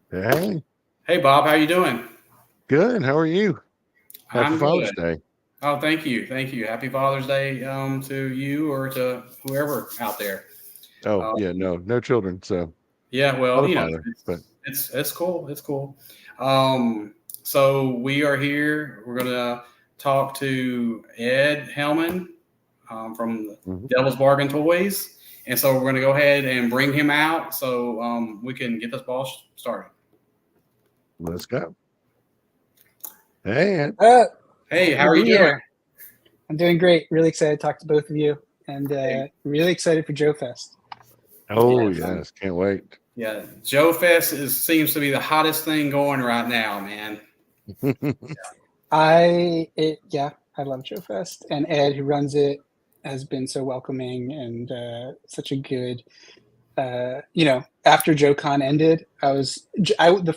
Hey, Hey Bob, how you doing? good. How are you? Happy I'm Father's good. Day. Oh, thank you. Happy Father's Day to you or to whoever out there. Oh, Uh, yeah, no children, so yeah, not well, a father, but it's cool. It's cool. So we are here. We're gonna talk to Ed Hellman from mhm, Devil's Bargain Toys, and so we're gonna go ahead and bring him out so we can get this ball started. let's go. Hey, Ed. Hey, how Good to are you be doing? here. I'm doing great. Really excited to talk to both of you, and Hey, really excited for Joe Fest. Oh, yes. yes, can't wait. Yeah, Joe Fest seems to be the hottest thing going right now, man. Yeah, I love Joe Fest, and Ed, who runs it, has been so welcoming and such a good. After Joe Con ended, the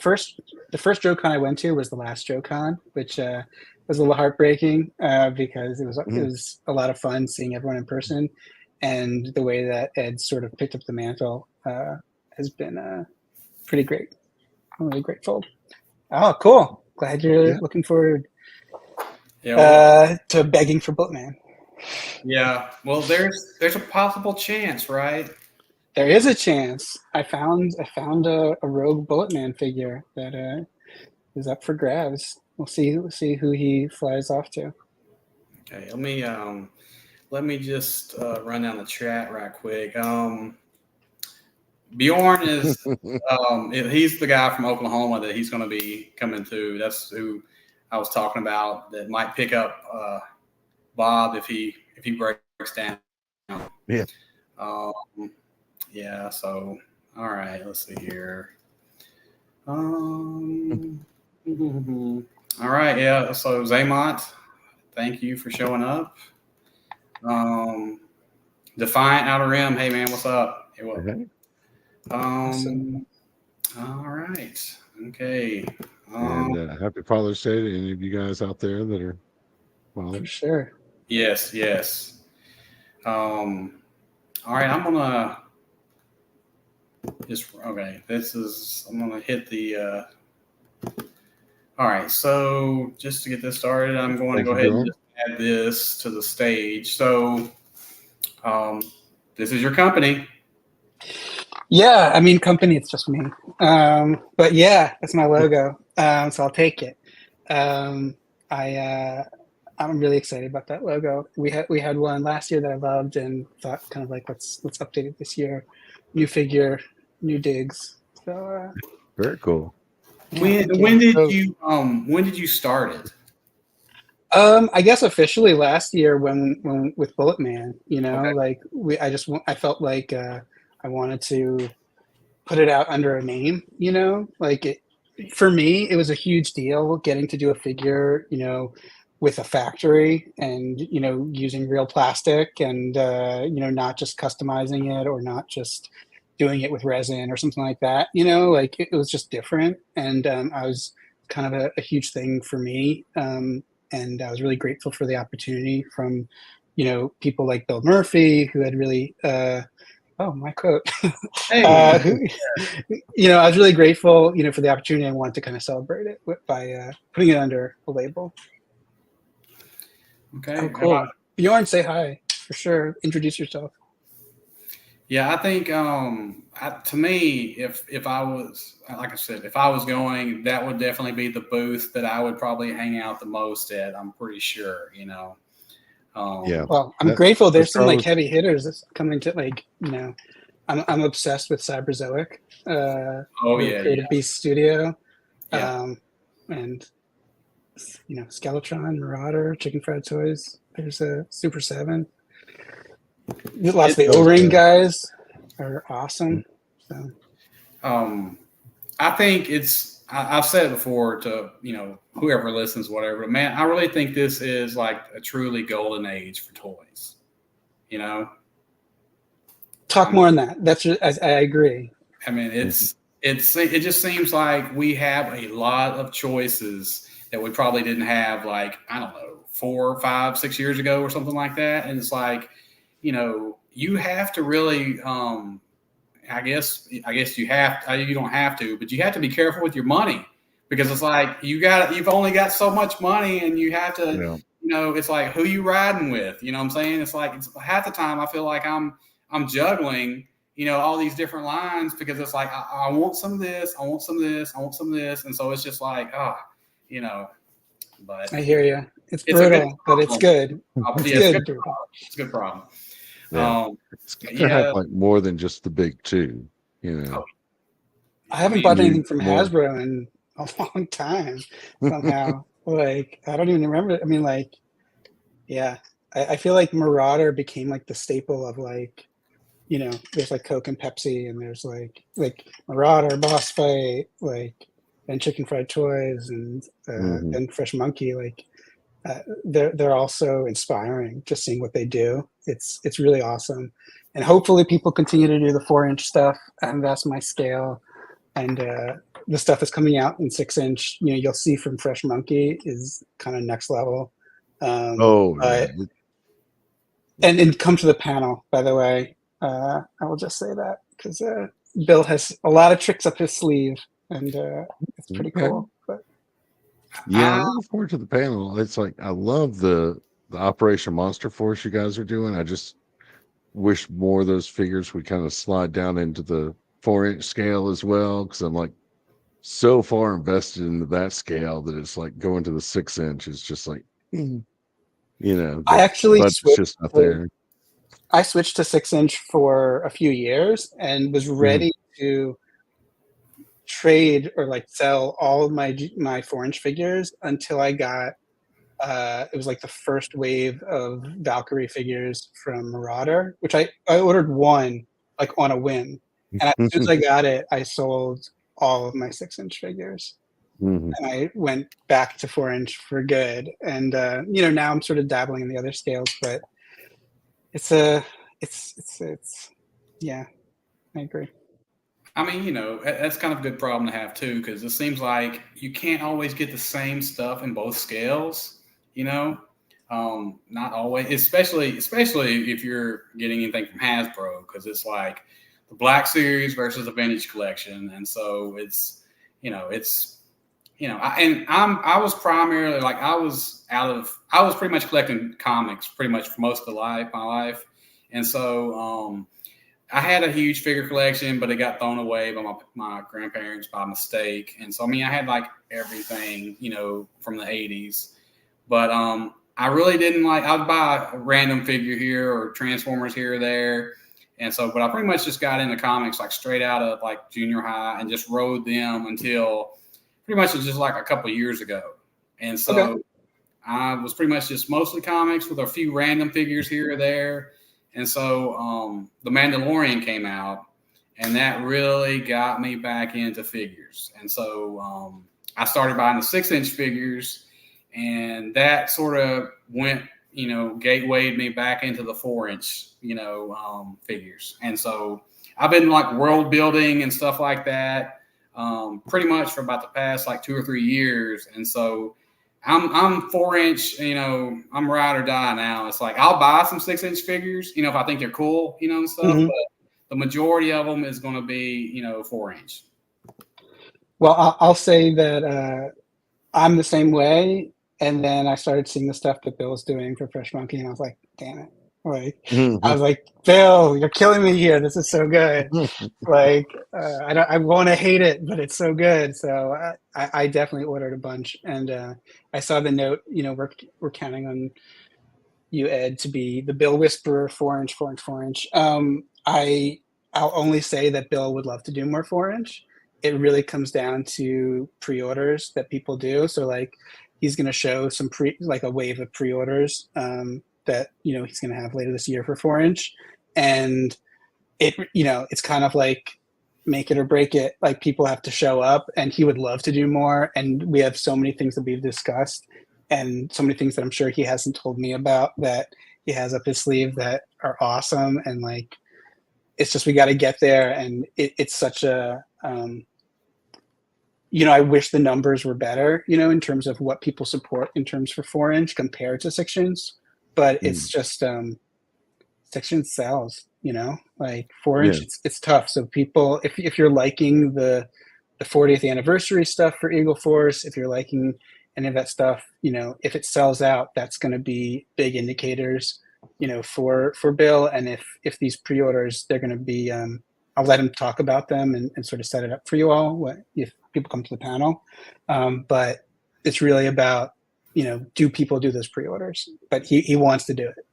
first Joe Con I went to was the last Joe Con, which was a little heartbreaking because it Mhm. was a lot of fun seeing everyone in person, and the way that Ed sort of picked up the mantle has been pretty great. I'm really grateful. Oh, cool! Glad you're Yeah, looking forward Yeah, well, to begging for Boatman. yeah. Well, there's a possible chance, right? There is a chance. I found a rogue Bulletman figure that is up for grabs. We'll see who he flies off to. Okay, let me just run down the chat right quick. Bjorn is he's the guy from Oklahoma that he's going to be coming to. That's who I was talking about that might pick up Bob if he breaks down. yeah. Um, yeah. So all right, let's see here. Um, all right, yeah. So Zaymont, thank you for showing up. Um, Defiant Outer Rim, hey man, what's up? Hey, what? Hey, Awesome. Um, all right, okay. Um, and happy Father's Day to any of you guys out there that are For fathers. sure. yes, yes. Um, all right, I'm gonna just okay. This is I'm gonna hit the. All right, so just to get this started, I'm going to Thank go you, ahead and Bjorn. just add this to the stage. So um, this is your company. Yeah, I mean, company, it's just me. But yeah, that's my logo. So I'll take it. Um, I I'm really excited about that logo. We had one last year that I loved and thought kind of like let's update it this year. New figure, new digs. So Very cool. yeah, thank you. So, When did you start it? I guess officially last year when with Bullet Man, Okay. like I felt like I wanted to put it out under a name, like for me, it was a huge deal getting to do a figure, with a factory and, using real plastic and, not just customizing it or not just doing it with resin or something like that, like it was just different. And I was kind of a huge thing for me. And I was really grateful for the opportunity from, people like Bill Murphy, who had really, oh, my quote. Hey. Who, I was really grateful, for the opportunity. I wanted to kind of celebrate it by putting it under a label. Oh, Okay. cool. Bjorn, say hi for sure. Introduce yourself. Yeah, I think to me, if I was like I said, if I was going, that would definitely be the booth that I would probably hang out the most at. I'm pretty sure, you know. yeah, Um, Well, I'm that grateful. that's There's some like probably heavy hitters that's coming to like, I'm obsessed with Cyberzoic, oh the yeah, Creative yeah, Beast Studio, yeah. um, and Skeletron, Marauder, Chicken Fried Toys. There's a Super Seven. Lots of the It's O-ring those. guys are awesome. So um, I think I've said it before to whoever listens, whatever. But man, I really think this is like a truly golden age for toys. You know, I talk mean, more on that. I agree. I mean, Mhm. it just seems like we have a lot of choices that we probably didn't have like I don't know 4, 5, 6 years ago or something like that. And it's like you have to really I guess you don't have to, but you have to be careful with your money, because it's like you've only got so much money, and you have to, it's like who you riding with, you know what I'm saying? It's like, it's half the time I feel like I'm juggling, all these different lines, because it's like, I want some of this, I want some of this, I want some of this. And so it's just like, but I hear you. It's it's a good brutal, but it's good. It's good. Brutal. It's a good problem. Yeah. It's good to have like more than just the big two, I haven't bought anything from Hasbro in a long time somehow. Like, I don't even remember. I mean, like, yeah, I feel like Marauder became like the staple of like, there's like Coke and Pepsi, and there's like Marauder, Boss Fight, like, and Chicken Fried Toys, and and Fresh Monkey. Like, they're also inspiring. Just seeing what they do, it's really awesome. And hopefully people continue to do the 4-inch stuff, and that's my scale. And the stuff is coming out in 6-inch. You'll see from Fresh Monkey is kind of next level. And come to the panel, by the way. I will just say that because Bill has a lot of tricks up his sleeve, and it's pretty cool. But I'm looking forward to the panel. It's like, I love the Operation Monster Force you guys are doing. I just wish more of those figures would kind of slide down into the 4-inch scale as well, because I'm like so far invested into that scale that it's like going to the 6-inch is just like, I actually switched. Just not there. I switched to 6-inch for a few years and was ready to trade or like sell all of my 4-inch figures until I got it was like the first wave of Valkyrie figures from Marauder, which I ordered one like on a whim, and as soon as I got it, I sold all of my 6-inch figures, and I went back to 4-inch for good. And now I'm sort of dabbling in the other scales, but it's yeah, I agree. I mean, that's kind of a good problem to have too, because it seems like you can't always get the same stuff in both scales. Not always, especially if you're getting anything from Hasbro, because it's like the Black Series versus the Vintage Collection, and so I was primarily like I was pretty much collecting comics pretty much for most of my life, and so I had a huge figure collection, but it got thrown away by my grandparents by mistake, and so I had like everything from the 80s. But I really didn't like. I'd buy a random figure here or Transformers here or there, and so. But I pretty much just got into comics like straight out of like junior high and just rode them until pretty much just like a couple of years ago. And so I was pretty much just mostly comics with a few random figures here or there. And so The Mandalorian came out, and that really got me back into figures. And so I started buying the 6-inch figures. And that sort of went, gatewayed me back into the 4-inch, figures. And so I've been like world building and stuff like that, pretty much for about the past like 2 or 3 years. And so I'm 4-inch, I'm ride or die now. It's like I'll buy some 6-inch figures, if I think they're cool, and stuff. But the majority of them is going to be, 4-inch. Well, I'll say that I'm the same way. And then I started seeing the stuff that Bill was doing for Fresh Monkey, and I was like, damn it. Like, I was like, Bill, you're killing me here. This is so good. Like, I want to hate it, but it's so good. So I definitely ordered a bunch. And I saw the note, we're counting on you, Ed, to be the Bill Whisperer 4-inch, 4-inch, 4-inch. I'll only say that Bill would love to do more 4-inch. It really comes down to pre-orders that people do. So like, he's going to show some a wave of pre-orders that he's going to have later this year for 4-inch, and it's kind of like make it or break it. Like, people have to show up, and he would love to do more. And we have so many things that we've discussed, and so many things that I'm sure he hasn't told me about that he has up his sleeve that are awesome. And like, it's just we got to get there, and it's such a I wish the numbers were better, in terms of what people support in terms for 4-inch compared to 6-inch, but it's just 6-inch sells, you know, like 4-inch, Yeah. it's tough. So people, if you're liking the 40th anniversary stuff for Eagle Force, if you're liking any of that stuff, you know, if it sells out, that's going to be big indicators, you know, for Bill. And if these pre-orders, they're going to be, I'll let him talk about them and sort of set it up for you all if people come to the panel. But it's really about, you know, do people do those pre-orders? But he wants to do it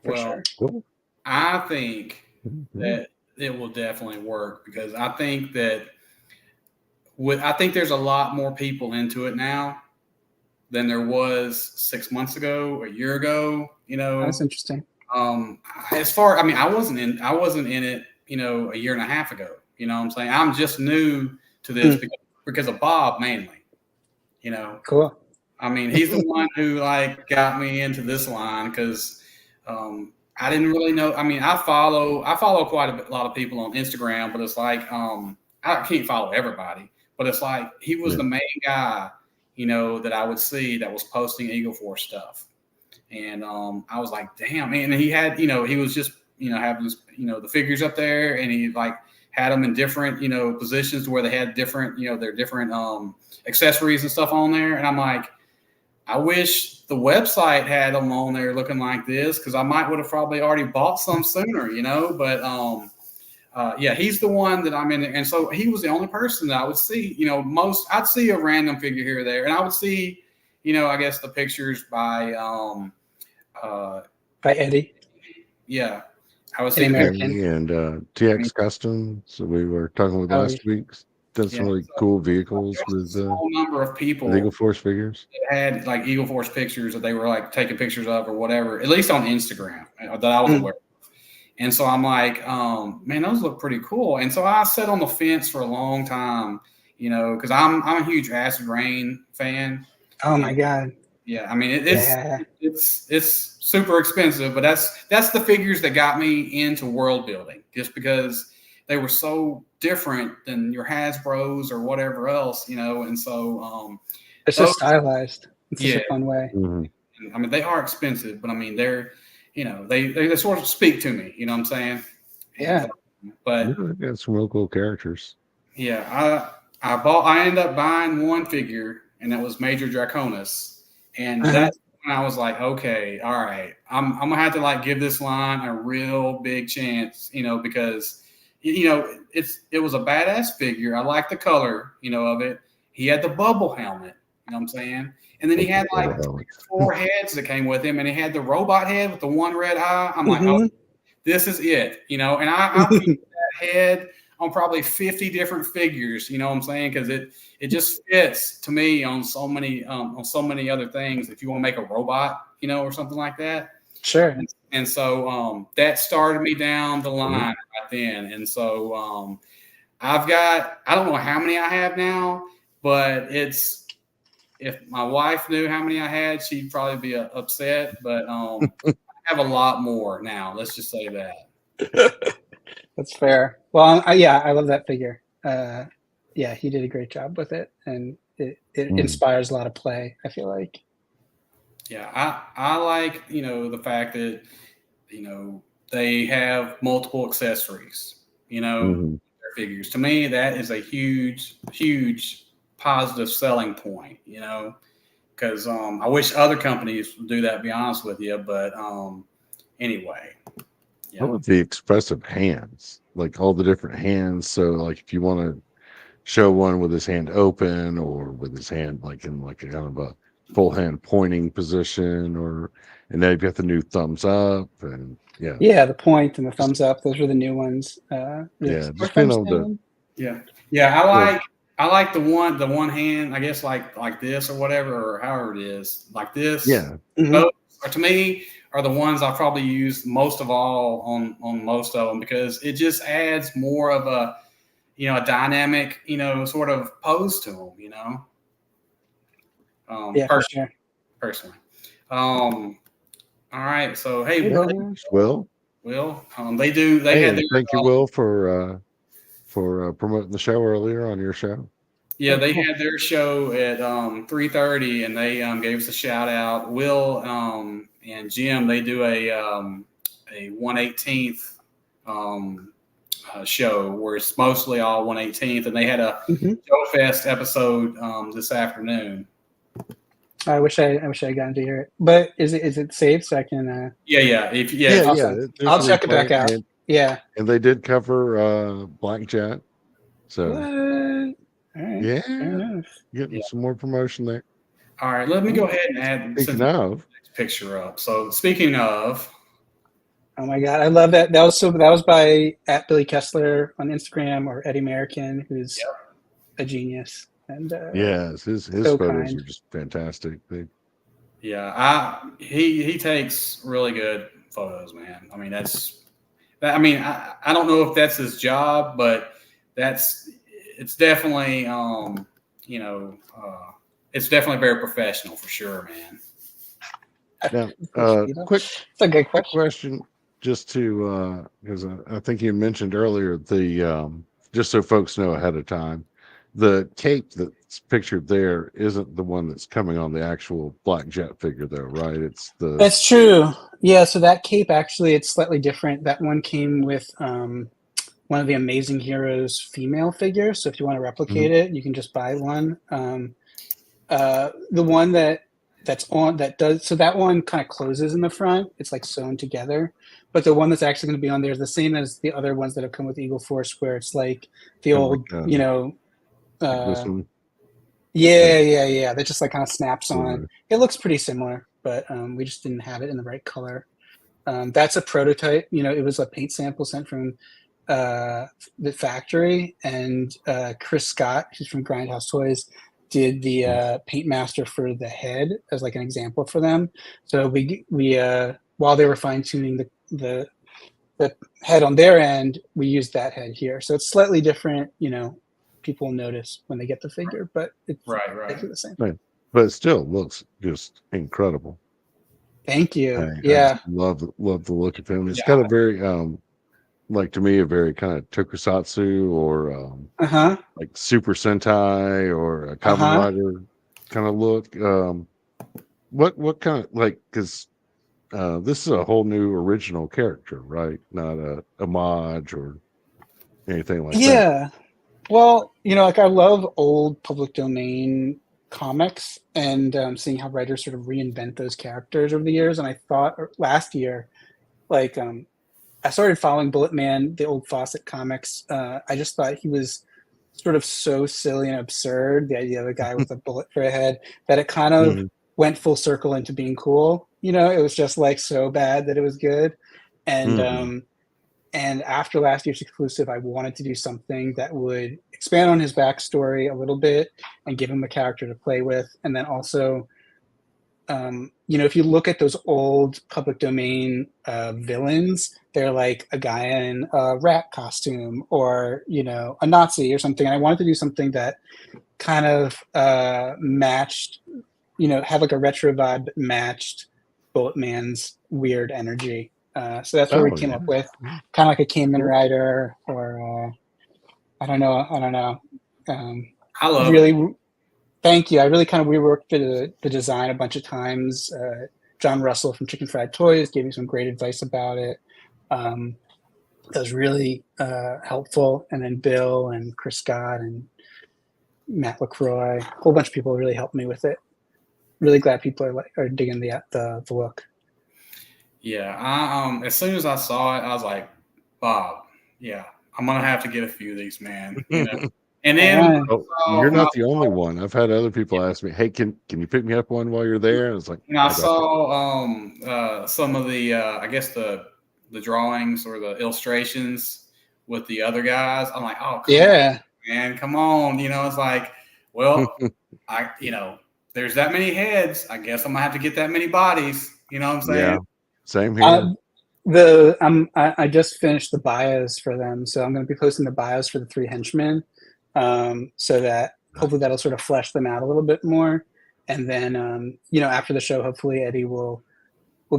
for Well, sure. Cool. I think Mhm. that it will definitely work because I think that I think there's a lot more people into it now than there was 6 months ago, a year ago. You know, That's interesting. as far, I mean, I wasn't in it, you know, a year and a half ago. You know what I'm saying? I'm just new to this because of Bob mainly. You know, Cool. I mean, he's the one who like got me into this line because I didn't really know. I mean, I follow quite a lot of people on Instagram, but it's like I can't follow everybody. But it's like he was the main guy, you know, that I would see that was posting Eagle Force stuff, and I was like, damn, man. And he had, you know, he was just, you know, having, you know, the figures up there, and he like had them in different, you know, positions where they had different, you know, their different accessories and stuff on there, and I'm like, I wish the website had them on there looking like this because I might would have probably already bought some sooner, you know. But yeah, he's the one that I'm in, and so he was the only person that I would see. You know, I'd see a random figure here or there, and I would see, you know, I guess the pictures by Eddie. Yeah, I would An see American. And TX Custom. So we were talking with last week. Done some really cool vehicles with a small number of people Eagle Force figures. that had like Eagle Force pictures that they were like taking pictures of or whatever, at least on Instagram that I was aware of. And so I'm like, man, those look pretty cool. And so I sat on the fence for a long time, you know, because I'm a huge Acid Rain fan. Oh my god. Yeah, I mean it's super expensive, but that's the figures that got me into world building, just because they were so different than your Hasbro's or whatever else, you know. And so it's so stylized. It's such a fun way. Mm-hmm. I mean, they are expensive, but I mean they're, you know, they sort of speak to me, you know what I'm saying? Yeah. But yeah, got some real cool characters. Yeah, I ended up buying one figure, and that was Major Draconis. And that's when I was like, okay, all right, I'm gonna have to like give this line a real big chance, you know, because you know it was a badass figure. I like the color, you know, of it. He had the bubble helmet, you know what I'm saying? And then he had like 4 heads that came with him, and he had the robot head with the one red eye. I'm like, oh, this is it, you know. And I that head on probably 50 different figures, you know what I'm saying? Because it just fits to me on so many other things. If you want to make a robot, you know, or something like that. Sure. And so that started me down the line right then. And so I've got, I don't know how many I have now, but if my wife knew how many I had, she'd probably be upset. But I have a lot more now. Let's just say that. That's fair. Well, yeah, I love that figure. Yeah, he did a great job with it, and it inspires a lot of play, I feel like. Yeah, I like, you know, the fact that, you know, they have multiple accessories, you know, their figures. To me, that is a huge, huge positive selling point, you know, because I wish other companies would do that, to be honest with you. But anyway. Yeah. I love the expressive hands, like all the different hands. So, like, if you want to show one with his hand open or with his hand like in like a kind of a full hand pointing position, and then you've got the new thumbs up and the point and the thumbs up. Those were the new ones. Just being able to. I like the one hand, I guess, like this or whatever, or however it is, like this. Yeah. Those, to me, are the ones I probably use most of all on most of them, because it just adds more of a, you know, a dynamic, you know, sort of pose to them, you know. Personally. All right. So hey, Will. They do. They had their, thank you, Will, for promoting the show earlier on your show. Yeah, they had their show at 3:30, and they gave us a shout out. Will and Jim, they do a a 1/18th show where it's mostly all 1/18th, and they had a Joe Fest episode this afternoon. I wish I had gotten to hear it, but is it saved so I can? Yeah. Awesome. I'll check it back out. And they did cover Black Jet. So what? All right. yeah, Fair enough. getting some more promotion there. All right, let me go ahead and add Speaking of, next picture up. So speaking of, oh my God, I love that. That was by @Billy Kessler on Instagram, or Eddie American, who's a genius. And yes, his so photos kind. are just fantastic. he takes really good photos, man. I mean, I don't know if that's his job, but it's definitely it's definitely very professional for sure, man. Now, quick it's a good question, just to because I think you mentioned earlier the just so folks know ahead of time, the cape that's pictured there isn't the one that's coming on the actual Black Jet figure, though, right? That's true. Yeah, so that cape actually, it's slightly different. That one came with one of the Amazing Heroes female figures. So if you want to replicate it, you can just buy one. The one that's on that does, so that one kind of closes in the front. It's like sewn together. But the one that's actually going to be on there is the same as the other ones that have come with Eagle Force, where it's like the old, like this one. Yeah. That just like kind of snaps on. It looks pretty similar, but we just didn't have it in the right color. That's a prototype. It was a paint sample sent from the factory, and Chris Scott, who's from Grindhouse Toys, did the paint master for the head as like an example for them. So we while they were fine tuning the head on their end, we used that head here. So it's slightly different. People notice when they get the figure, but it's basically the same. Right. But it still looks just incredible. Thank you. I love the look of him. It's got a very like, to me, a very kind of tokusatsu or like Super Sentai or a Kamen Rider kind of look. What kind of, like, because this is a whole new original character, right? Not a homage or anything like that. Yeah. Well, like, I love old public domain comics, and seeing how writers sort of reinvent those characters over the years. And I thought last year, like, I started following Bullet Man, the old Fawcett comics. I just thought he was sort of so silly and absurd, the idea of a guy with a bullet for a head, that it kind of went full circle into being cool. It was just like so bad that it was good. And after last year's exclusive, I wanted to do something that would expand on his backstory a little bit and give him a character to play with. And then also, if you look at those old public domain villains, they're like a guy in a rat costume or, a Nazi or something. And I wanted to do something that kind of matched, have like a retro vibe, but matched Bullet Man's weird energy. So that's what we came up with, kind of like a Kamen Rider, or I don't know. I love it. Thank you. I really kind of reworked the design a bunch of times. John Russell from Chicken Fried Toys gave me some great advice about it. That was really helpful. And then Bill and Chris Scott and Matt LaCroix, a whole bunch of people really helped me with it. Really glad people are digging the look. Yeah, as soon as I saw it, I was like, Bob, I'm gonna have to get a few of these, man. And then you're not the only one. I've had other people ask me, "Hey, can you pick me up one while you're there?" And it's like, I saw some of the I guess the drawings or the illustrations with the other guys. I'm like, oh, come on, man, come on. It's like, well, there's that many heads. I guess I'm gonna have to get that many bodies. You know what I'm saying? Yeah. Same here. I just finished the bios for them, so I'm going to be posting the bios for the 3 henchmen, so that hopefully that'll sort of flesh them out a little bit more. And then, after the show, hopefully Eddie will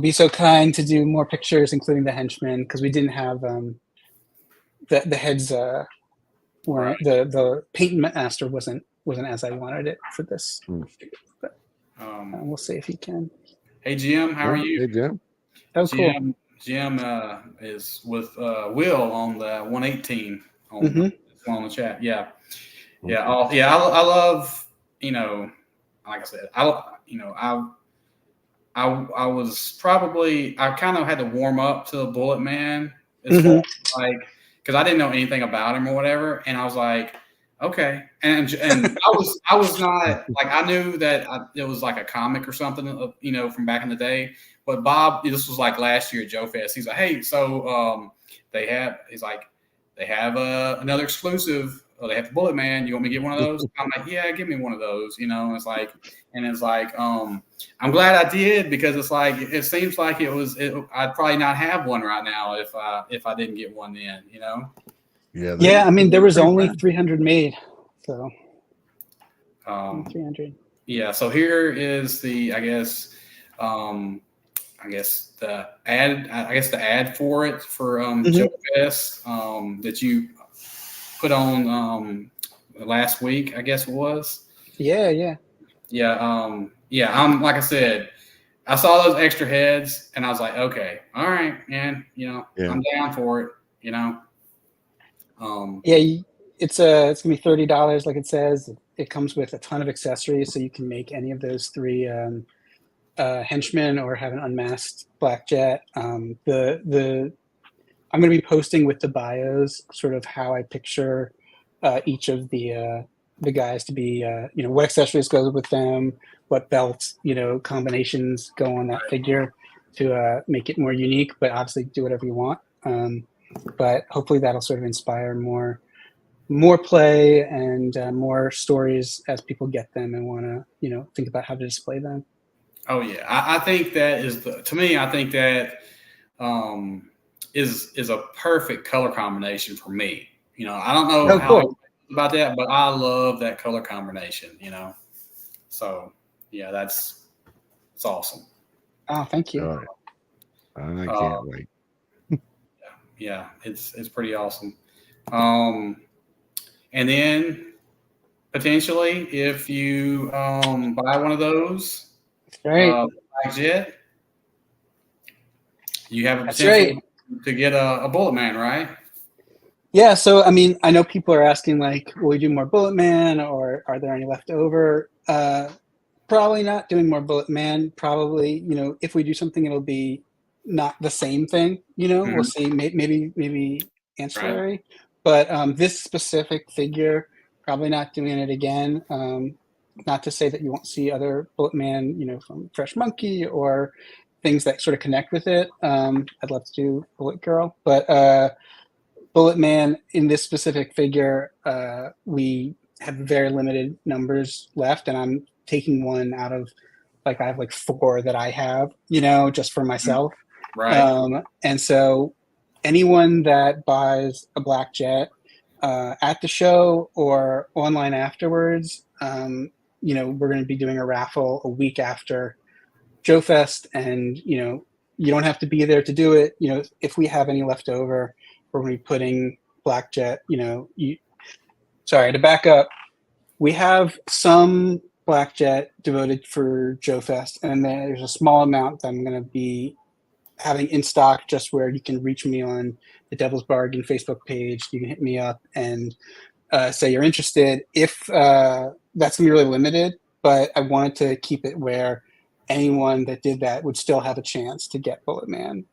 be so kind to do more pictures, including the henchmen, because we didn't have the heads weren't the paint master wasn't as I wanted it for this. But we'll see if he can. Hey Jim, how are you? Hey Jim. That was cool. Jim is with Will on the 118 on the chat. Yeah, yeah, I love, like I said, I was probably, I kind of had to warm up to Bullet Man as far as like, because I didn't know anything about him or whatever, and I was like, okay, and I was not like, I knew that it was like a comic or something, from back in the day. But Bob, this was like last year at Joe Fest. He's like, hey, so they have another exclusive. They have the Bullet Man. You want me to get one of those? I'm like, yeah, give me one of those. It's like, I'm glad I did, because it's like, it seems like I'd probably not have one right now if I didn't get one then. Yeah. I mean, there was only 300 made, so 300. Yeah. So here is the, I guess the ad for it for Joe Fest that you put on last week, I guess it was. Yeah. Like I said, I saw those extra heads and I was like, okay, all right, man, I'm down for it, it's gonna be $30, like it says. It comes with a ton of accessories, so you can make any of those three henchmen or have an unmasked Black Jet. I'm going to be posting with the bios sort of how I picture each of the guys to be, what accessories go with them, what belts, combinations go on that figure to make it more unique, but obviously do whatever you want. But hopefully that'll sort of inspire more play and more stories as people get them and want to, think about how to display them. Oh yeah, I think that is to me. I think that is a perfect color combination for me. I don't know how about that, but I love that color combination. So yeah, it's awesome. Oh, thank you. I can't wait. Yeah, it's pretty awesome. And then potentially, if you buy one of those. Right. Black Jet, you have a potential to get a Bullet Man, right? Yeah. So, I mean, I know people are asking, like, will we do more Bullet Man, or are there any left over? Probably not doing more Bullet Man. Probably, if we do something, it'll be not the same thing. We'll see. Maybe ancillary. Right. But this specific figure, probably not doing it again. Not to say that you won't see other Bullet Man, from Fresh Monkey or things that sort of connect with it. I'd love to do Bullet Girl, but Bullet Man in this specific figure, we have very limited numbers left, and I'm taking one out of, like, I have like 4 that I have, just for myself. Right. And so anyone that buys a Black Jet at the show or online afterwards, we're going to be doing a raffle a week after Joe Fest, and you don't have to be there to do it. If we have any left over, we're going to be putting Black Jet. Sorry, to back up, we have some Black Jet devoted for Joe Fest, and there's a small amount that I'm going to be having in stock, just where you can reach me on the Devil's Bargain Facebook page. You can hit me up and say you're interested. If that's going to be really limited, but I wanted to keep it where anyone that did that would still have a chance to get Bullet Man.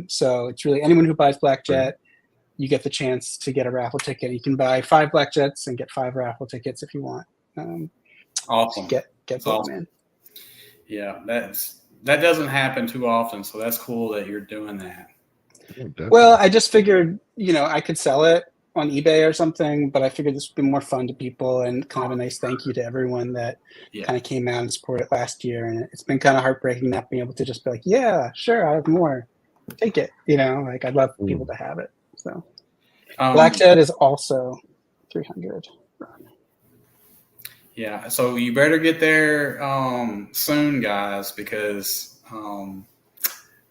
So it's really anyone who buys Black Jet, you get the chance to get a raffle ticket. You can buy 5 Black Jets and get 5 raffle tickets if you want. Awesome. Get Bullet awesome. Man. Yeah, that doesn't happen too often, so that's cool that you're doing that. Well, I just figured, I could sell it on eBay or something, but I figured this would be more fun to people and kind of a nice thank you to everyone that kind of came out and supported it last year. And it's been kind of heartbreaking not being able to just be like, yeah, sure, I have more. Take it. Like, I'd love people to have it. So Black Jet is also 300. Yeah, so you better get there soon, guys, because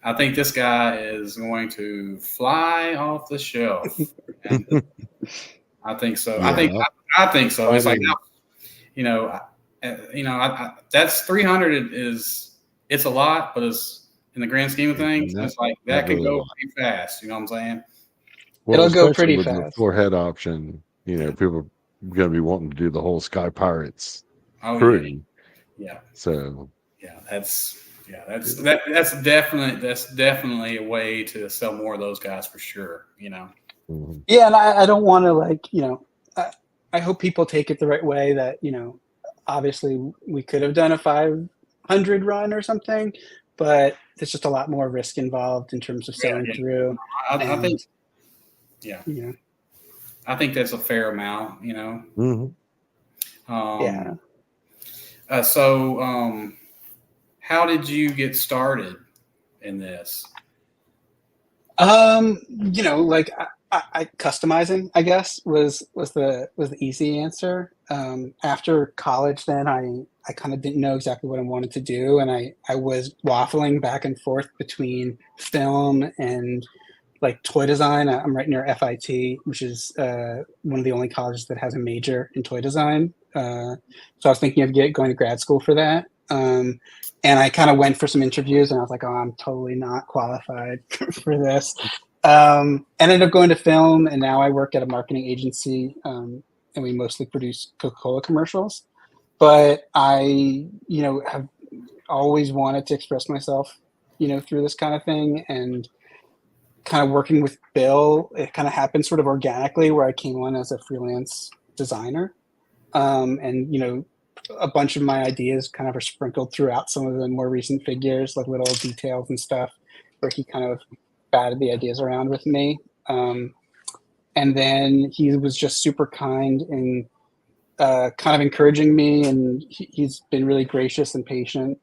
I think this guy is going to fly off the shelf. I think so. Yeah. I think so. It's like, that's 300 it's a lot, but it's in the grand scheme of things. And It's like that that could really go lies. pretty fast. You know what I'm saying? Well, It'll go especially pretty with the fast. 4-head option, people are going to be wanting to do the whole Sky Pirates Oh crew. yeah. So That's definitely a way to sell more of those guys for sure. mhm. Yeah, and I don't want to I hope people take it the right way that obviously we could have done a 500 run or something, but there's just a lot more risk involved in terms of selling through. I think And yeah, you know, I think that's a fair amount. Mhm. yeah. So, how did you get started in this? Like I customizing, I guess, was the easy answer. After college, then I kind of didn't know exactly what I wanted to do, and I was waffling back and forth between film and like toy design. I'm right near FIT, which is one of the only colleges that has a major in toy design. So I was thinking of going to grad school for that. And I kind of went for some interviews, and I was like, "Oh, I'm totally not qualified for this." Ended up going to film, and now I work at a marketing agency, and we mostly produce Coca-Cola commercials. But I, have always wanted to express myself, through this kind of thing, and kind of working with Bill, it kind of happened sort of organically, where I came on as a freelance designer, and a bunch of my ideas kind of are sprinkled throughout some of the more recent figures, like little details and stuff, where he kind of batted the ideas around with me. And then he was just super kind and kind of encouraging me, and he's been really gracious and patient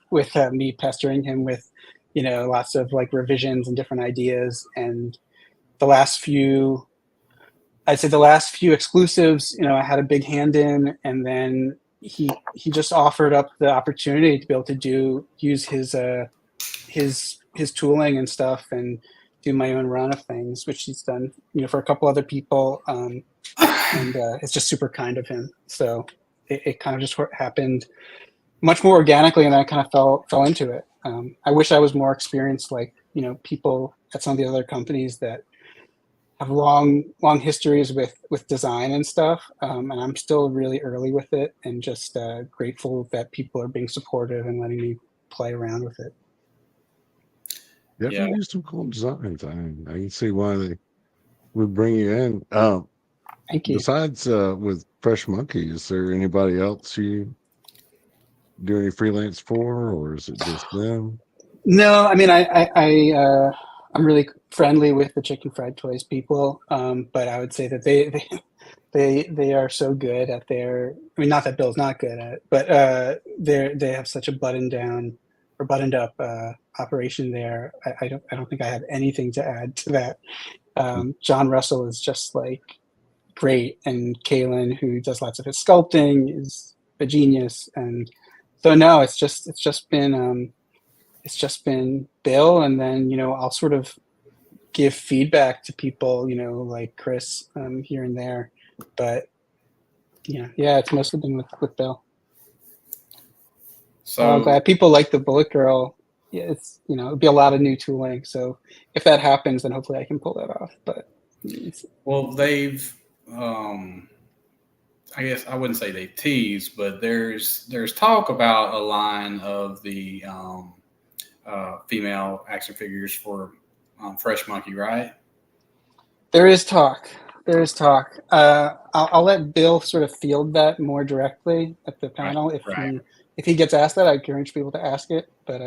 with me pestering him with, lots of like revisions and different ideas. And I'd say the last few exclusives, I had a big hand in, and then he just offered up the opportunity to be able to use his tooling and stuff and do my own run of things, which he's done, for a couple other people. And it's just super kind of him. So it kind of just happened much more organically, and then I kind of fell into it. I wish I was more experienced, like people at some of the other companies that have long histories with design and stuff. And I'm still really early with it, and just grateful that people are being supportive and letting me play around with it. Definitely some cool designs. I can see why they would bring you in. Thank you. Besides with Fresh Monkey, is there anybody else you do any freelance for, or is it just them? No, I mean, I'm really friendly with the Chicken Fried Toys people, but I would say that they are so good at their. I mean, not that Bill's not good at it, but they have such a buttoned up operation there. I don't think I have anything to add to that. John Russell is just like great, and Kaylin, who does lots of his sculpting, is a genius. And so no, it's just been Bill, and then I'll sort of give feedback to people, like Chris, here and there, but yeah, it's mostly been with Bill. So I'm glad people like the Bullet Girl. Yeah, it's it'd be a lot of new tooling, so if that happens, then hopefully I can pull that off. But well, they've I guess I wouldn't say they tease, but there's talk about a line of the female action figures for Fresh Monkey, right? There is talk. I'll let Bill sort of field that more directly at the panel. If he gets asked that, I encourage people to ask it. But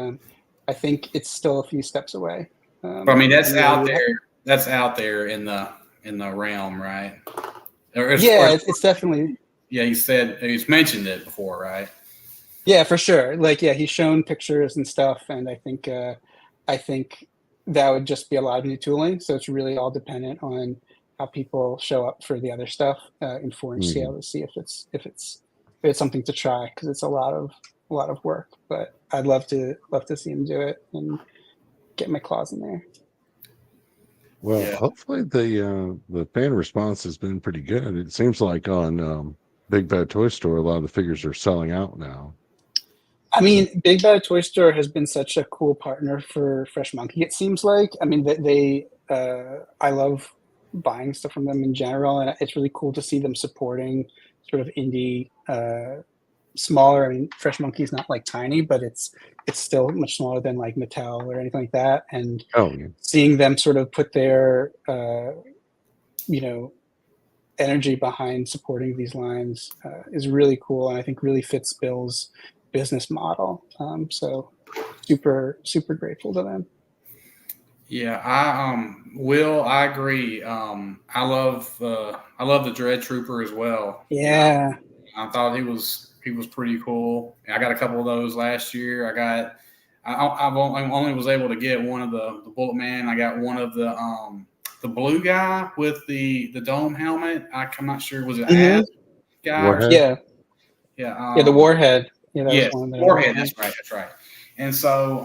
I think it's still a few steps away. But I mean, that's out there. That's out there in the realm, right? It's definitely. Yeah, he's mentioned it before, right? Yeah, for sure. Like, yeah, he's shown pictures and stuff, and I think that would just be a lot of new tooling. So it's really all dependent on how people show up for the other stuff in 4-inch scale to see if it's something to try, because it's a lot of work. But I'd love to see him do it and get my claws in there. Well, hopefully the fan response has been pretty good. It seems like on Big Bad Toy Store, a lot of the figures are selling out now. I mean, Big Bad Toy Store has been such a cool partner for Fresh Monkey. It seems like. I mean, I love buying stuff from them in general, and it's really cool to see them supporting sort of indie, smaller. I mean, Fresh Monkey's not like tiny, but it's still much smaller than like Mattel or anything like that. And Oh, yeah. seeing them sort of put their, energy behind supporting these lines is really cool, and I think really fits Bill's business model. So super, super grateful to them. Yeah, I agree. I love the Dread Trooper as well. Yeah. I thought he was pretty cool. I got a couple of those last year. I only was able to get one of the Bullet Man. I got one of the blue guy with the dome helmet. I'm not sure, was it Az guy? Warhead? Yeah. Yeah. The Warhead. Yeah, that Yeah, was one that Warhead. That's right. And so,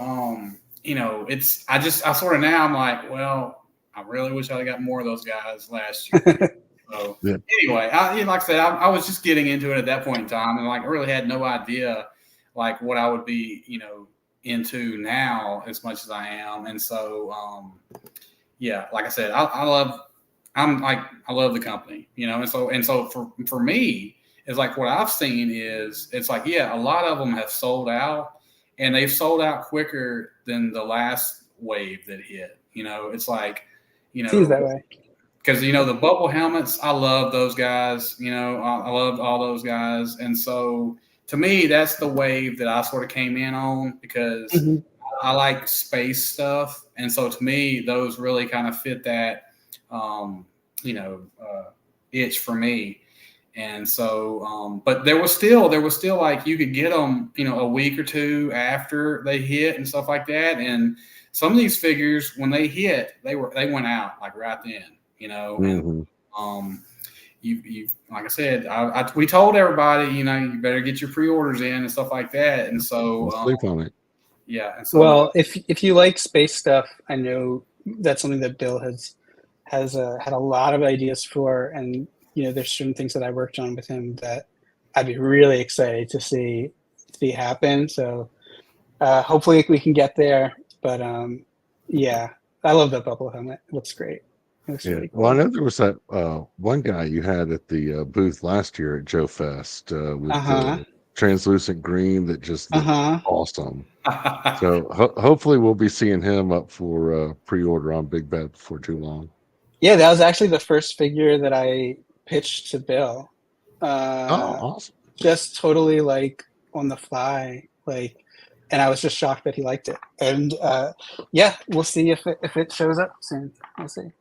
I sort of now I'm like, well, I really wish I'd got more of those guys last year. So Yeah. anyway, like I said, I was just getting into it at that point in time, and like I really had no idea like what I would be, into now as much as I am. And so, like I said, I love the company, and so for me, it's like what I've seen is it's like, a lot of them have sold out, and they've sold out quicker than the last wave that hit. It's like, seems that way. Because the bubble helmets, I love those guys. I loved all those guys, and so to me, that's the wave that I sort of came in on because I like space stuff, and so to me, those really kind of fit that, itch for me. And so, but there was still like you could get them, a week or two after they hit and stuff like that. And some of these figures, when they hit, they went out like right then. And you like I said, we told everybody, you better get your pre-orders in and stuff like that. And so sleep on it. Yeah. And so, well, if you like space stuff, I know that's something that Bill has had a lot of ideas for, and there's certain things that I worked on with him that I'd be really excited to see happen. So hopefully we can get there. But I love that bubble helmet. It looks great. Really cool. Well, I know there was that one guy you had at the booth last year at Joe Fest with the translucent green that just looked awesome. So hopefully we'll be seeing him up for pre-order on Big Bad before too long. Yeah, that was actually the first figure that I pitched to Bill. Awesome! Just totally like on the fly, and I was just shocked that he liked it. And we'll see if it shows up soon. We'll see.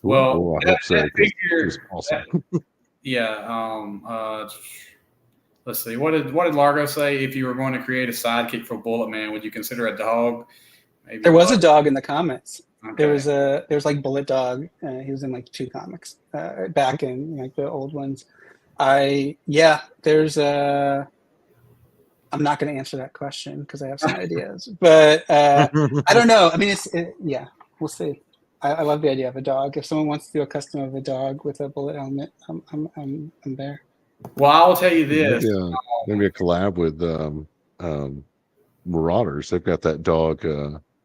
Well, I hope so. Figure, awesome. Let's see. What did Largo say? If you were going to create a sidekick for Bullet Man, would you consider a dog? Maybe there was a dog in the comments. Okay. There was like Bullet Dog. He was in like 2 comics back in like the old ones. There's a. I'm not going to answer that question because I have some ideas, but I don't know. I mean, we'll see. I love the idea of a dog. If someone wants to do a custom of a dog with a bullet helmet, I'm there. Well, I will tell you this. Maybe a collab with Marauders. They've got that dog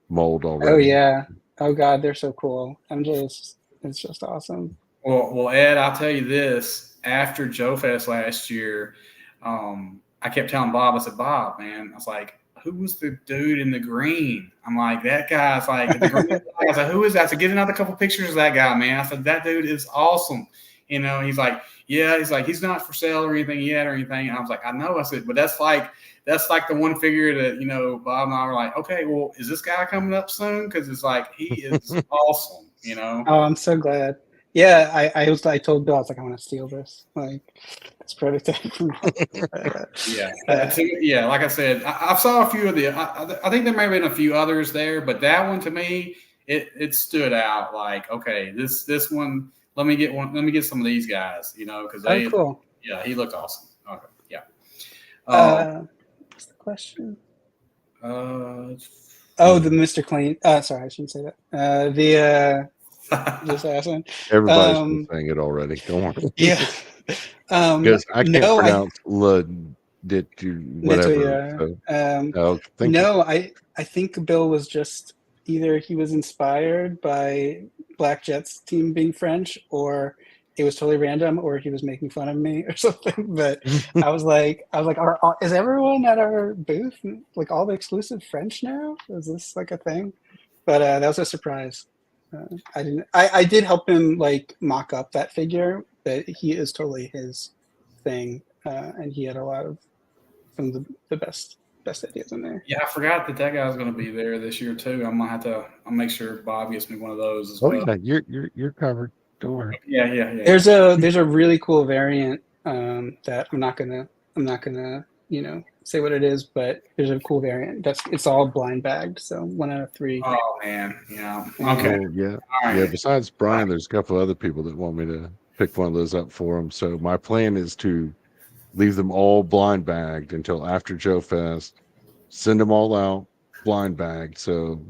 mold already. Oh yeah. Oh God, they're so cool. It's just awesome. Well, Ed, I'll tell you this. After Joe Fest last year, I kept telling Bob, I said, Bob, man, I was like, who was the dude in the green? I'm like, that guy's like, the green. I said, who is that? I said, get another couple pictures of that guy, man. I said, that dude is awesome. He's like, yeah, he's like, he's not for sale or anything yet or anything. And I was like, I know. I said, but that's like the one figure that, Bob and I were like, okay, well, is this guy coming up soon? Because it's like, he is awesome, Oh, I'm so glad. Yeah, I told Bill, I was like, I want to steal this. Like, it's prototype. Like I said, I saw a few of the. I think there may have been a few others there, but that one to me, it stood out. Like, okay, this one. Let me get one. Let me get some of these guys. Because they. Cool. Yeah, he looked awesome. Okay, yeah. What's the question? The Mr. Clean. Sorry, I shouldn't say that. Just asking. Everybody's been saying it already. Don't worry. Yeah. Because I can't pronounce did you whatever? So, oh, thank you. No, I think Bill was just either he was inspired by Black Jet's team being French, or it was totally random, or he was making fun of me or something. But I was like, is everyone at our booth like all the exclusive French now? Is this like a thing? But that was a surprise. I didn't. I did help him like mock up that figure, but he is totally his thing, and he had a lot of some of the best ideas in there. Yeah, I forgot that guy's going to be there this year too. I'm gonna have to. I'll make sure Bob gets me one of those as well. Yeah, you're covered. Don't worry. Yeah. There's a really cool variant that I'm not gonna say what it is, but there's a cool variant it's all blind bagged, so 1 out of 3. Oh man, yeah. Okay. Well, yeah. All right. Yeah. Besides Brian, there's a couple other people that want me to pick one of those up for them. So my plan is to leave them all blind bagged until after Joe Fest. Send them all out blind bagged. So,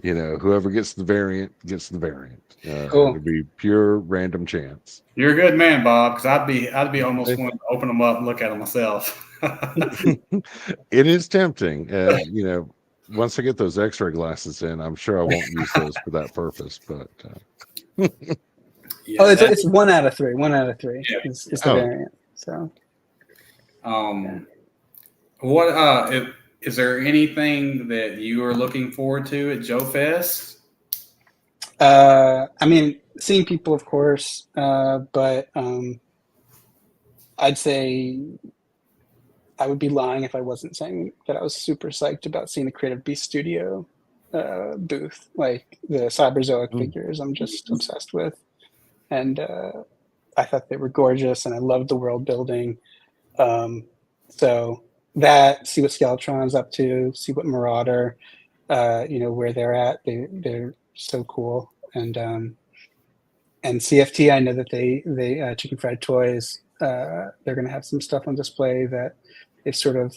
whoever gets the variant gets the variant. Cool. It'll be pure random chance. You're a good man, Bob, because I'd be almost willing to open them up and look at them myself. It is tempting. Once I get those X-ray glasses in, I'm sure I won't use those for that purpose. But yeah, it's 1 out of 3. 1 out of 3 is the variant. So, what is there anything that you are looking forward to at Joe Fest? I mean, seeing people, of course, but I'd say I would be lying if I wasn't saying that I was super psyched about seeing the Creative Beast Studio booth, like the Cyberzoic figures. I'm just obsessed with, and I thought they were gorgeous, and I loved the world building. So that, see what Skeletron's up to, see what Marauder, where they're at. They're so cool. And CFT, I know that they Chicken Fried Toys, they're going to have some stuff on display that they've sort of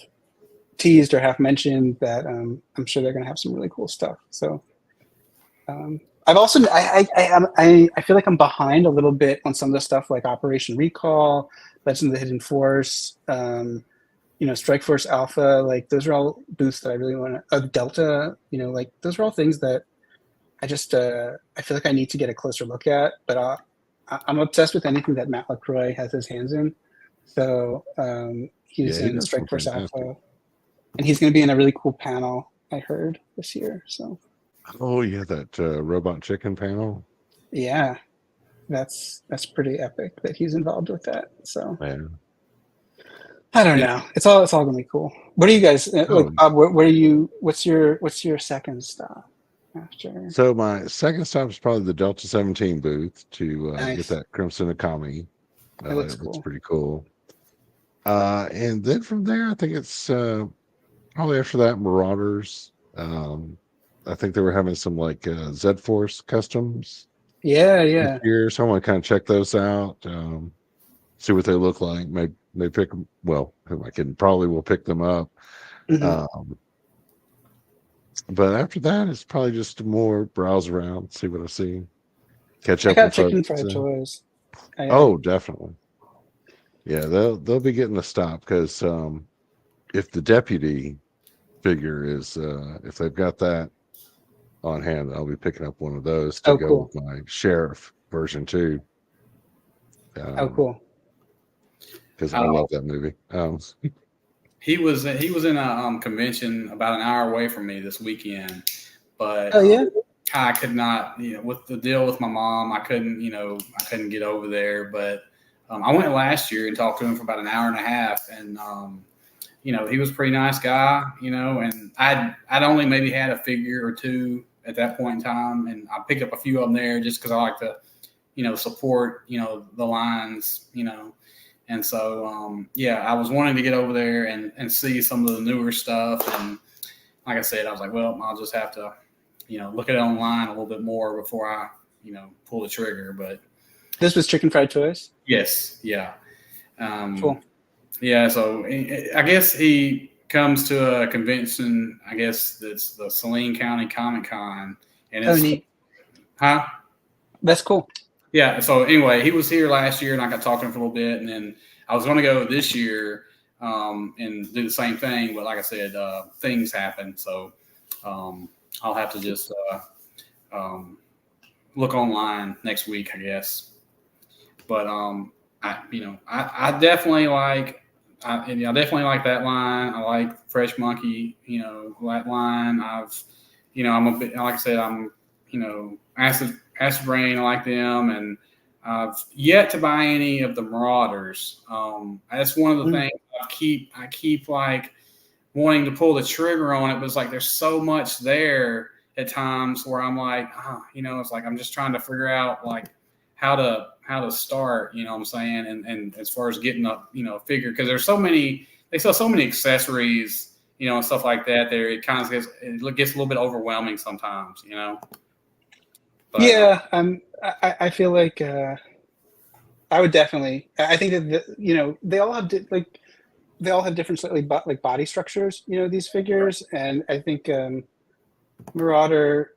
teased or half mentioned that I'm sure they're going to have some really cool stuff. So I've also I feel like I'm behind a little bit on some of the stuff like Operation Recall, Legends of the Hidden Force, Strike Force Alpha. Like those are all booths that I really want to. Delta, like those are all things that I just I feel like I need to get a closer look at. But I'm obsessed with anything that Matt LaCroix has his hands in. So he's in Strike Force Alpha, and he's going to be in a really cool panel I heard this year. So. Oh yeah, that robot chicken panel. Yeah, that's pretty epic that he's involved with that. So Man. I don't know. It's all gonna be cool. What do you guys like? Bob, what are you? What's your second stop after? So my second stop is probably the Delta 17 booth to Nice. get that Crimson Akami. That looks It's cool. pretty cool. And then from there, I think it's probably after that Marauders. I think they were having some like Z Force customs. Yeah. Here, so I want to kind of check those out, see what they look like. Maybe pick them. Well, I can probably will pick them up. Mm-hmm. But after that, it's probably just more browse around, see what I see, catch up. I got with Chicken folks, Fried Toys. Oh, definitely. Yeah, they'll be getting a stop because if the deputy figure is if they've got that on hand, I'll be picking up one of those to go cool. with my sheriff version 2. Cool. Because I love that movie. He was in a convention about an hour away from me this weekend, but I could not, with the deal with my mom, I couldn't get over there. But I went last year and talked to him for about an hour and a half, and he was a pretty nice guy, and I'd only maybe had a figure or 2 at that point in time, and I picked up a few of them there just because I like to, support, the lines, and so I was wanting to get over there and see some of the newer stuff, and like I said, I was like, well, I'll just have to, look at it online a little bit more before I, pull the trigger. But this was Chicken Fried Toys. Yes, yeah, cool. Yeah, so I guess he comes to a convention. I guess that's the Saline County Comic Con, and it's neat. Huh? That's cool. Yeah. So anyway, he was here last year, and I got talking to him for a little bit, and then I was going to go this year, and do the same thing. But like I said, things happen, so I'll have to just look online next week, I guess. But I definitely like. I definitely like that line. I like Fresh Monkey, that line. I'm a bit, like I said, Acid Rain. I like them, and I've yet to buy any of the Marauders. That's one of the things I keep like wanting to pull the trigger on it, but it's like there's so much there at times where I'm like, it's like I'm just trying to figure out like how to start, what I'm saying, and as far as getting a figure, because there's they sell so many accessories, and stuff like that. There, it kind of gets a little bit overwhelming sometimes, But, yeah, I feel like I would definitely. I think that they all have they all have different slightly like body structures. These figures, and I think Marauder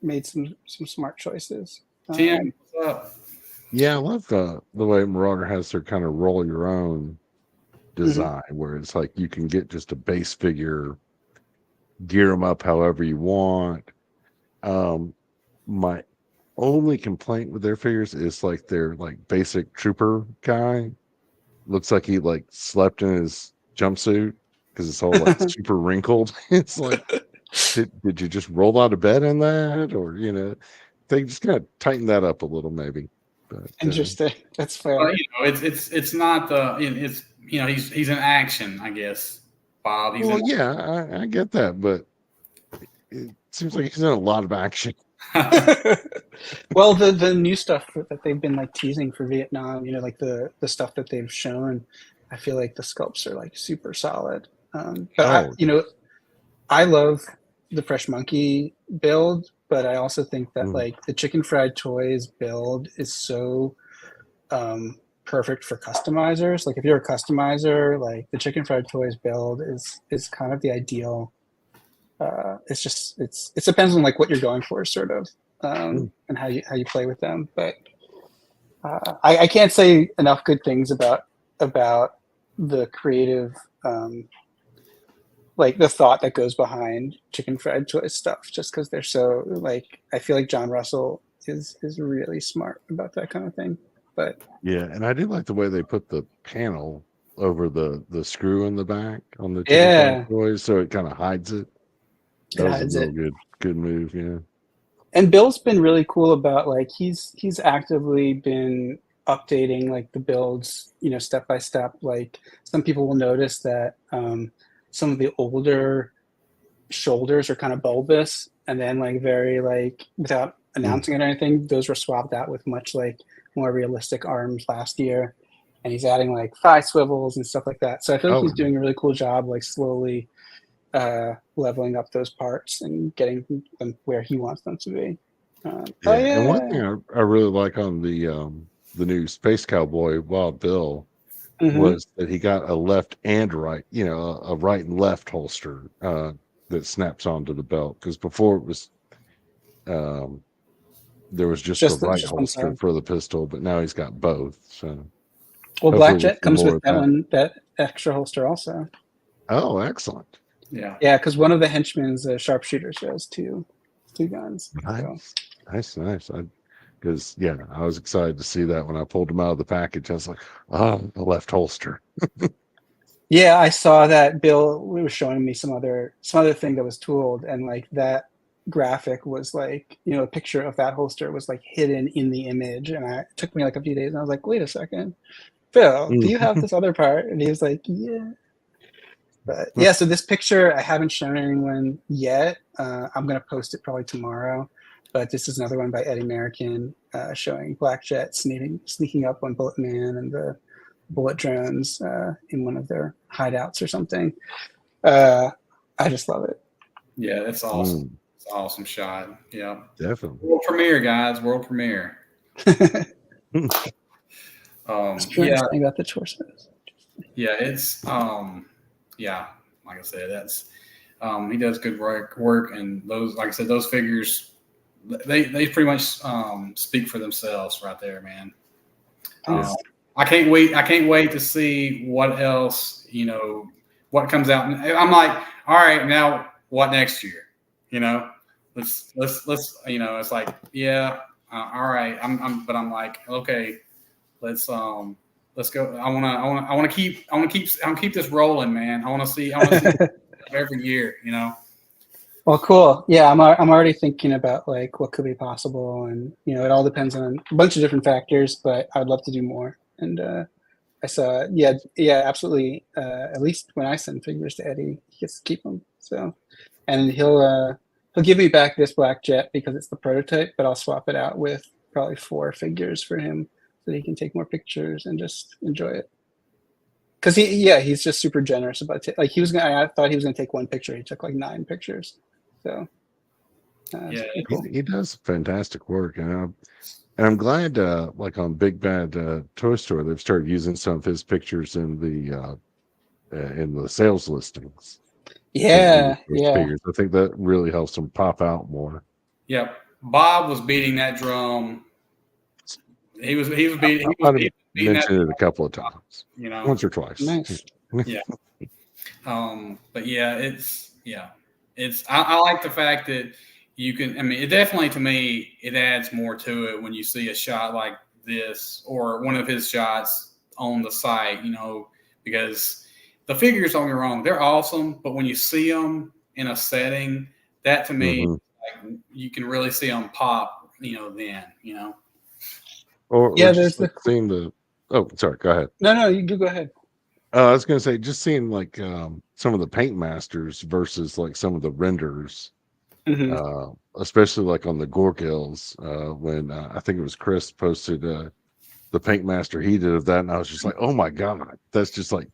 made some smart choices. Tim, what's up? Yeah, I love the way Marauder has their kind of roll your own design, where it's like you can get just a base figure, gear them up however you want. My only complaint with their figures is like their like basic trooper guy looks like he like slept in his jumpsuit because it's all like super wrinkled. It's like, did you just roll out of bed in that, or they just kind of tighten that up a little maybe. But Interesting. That's fair. It's not the he's in action, I guess. Bob. I get that, but it seems like he's in a lot of action. Well, the new stuff that they've been like teasing for Vietnam, like the stuff that they've shown, I feel like the sculpts are like super solid. But I love the Fresh Monkey build, but I also think that like the Chicken Fried Toys build is so perfect for customizers. Like if you're a customizer, like the Chicken Fried Toys build is kind of the ideal. It depends on like what you're going for, sort of, and how you play with them. But I can't say enough good things about the creative, like the thought that goes behind Chicken Fried Toys stuff. Just because they're so like, I feel like John Russell is really smart about that kind of thing. But yeah, and I do like the way they put the panel over the screw in the back on the Chicken Fried Toys, so it kind of hides it. That was a real good move, yeah. And Bill's been really cool about like he's actively been updating like the builds, step by step. Like some people will notice that some of the older shoulders are kind of bulbous, and then like very like without announcing it or anything, those were swapped out with much like more realistic arms last year. And he's adding like thigh swivels and stuff like that. So I feel like he's doing a really cool job, like slowly leveling up those parts and getting them where he wants them to be. And one thing I really like on the new Space Cowboy Wild Bill was that he got a left and right, a right and left holster that snaps onto the belt, because before it was there was just the right holster for the pistol, but now he's got both. So Black Jet comes with that extra holster also. Oh, excellent. Yeah, because one of the henchmen's sharpshooters has two guns. Nice. Because I was excited to see that when I pulled them out of the package. I was like, the left holster. Yeah, I saw that. Bill was showing me some other thing that was tooled, and like that graphic was like, a picture of that holster was like hidden in the image, and it took me like a few days, and I was like, wait a second, Bill, do you have this other part? And he was like, yeah. But yeah, so this picture I haven't shown anyone yet. I'm gonna post it probably tomorrow. But this is another one by Eddie American showing Black Jet sneaking up on Bullet Man and the Bullet Drones in one of their hideouts or something. I just love it. Yeah, that's awesome. It's an awesome shot. Yeah, definitely. World premiere, guys. World premiere. About the torsos. Yeah, it's like I said, that's he does good work, and those, like I said, those figures, they pretty much speak for themselves right there, man. I can't wait. I can't wait to see what else, what comes out. I'm like, all right, now what next year? Let's it's like, yeah, all right. But I'm like, okay, let's go. I want to keep this rolling, man. I want to see every year. Well, cool. Yeah, I'm already thinking about like what could be possible, and it all depends on a bunch of different factors. But I would love to do more. And I saw, yeah, absolutely. At least when I send figures to Eddie, he gets to keep them. So, and he'll give me back this black jet because it's the prototype, but I'll swap it out with probably 4 figures for him so that he can take more pictures and just enjoy it. Because he's just super generous about it. Like I thought he was gonna take 1 picture. He took like 9 pictures. So Yeah, cool. He does fantastic work, and I'm glad, like on Big Bad Toy Store, they've started using some of his pictures in the sales listings. Yeah, Figures. I think that really helps them pop out more. Yep. Bob was beating that drum. He was beating. Mentioned it a couple of times. Once or twice. Nice. Yeah. But yeah, I like the fact that you can. I mean, it definitely, to me, it adds more to it when you see a shot like this or one of his shots on the site. Because the figures, don't get me wrong, they're awesome, but when you see them in a setting, that to me, like, you can really see them pop. Then. Or there's just seeing the. Oh, sorry. Go ahead. No, you go ahead. I was going to say, just seeing like some of the paint masters versus like some of the renders, especially like on the Gorgills, when I think it was Chris posted the paint master he did of that, and I was just like, oh my god, that's just like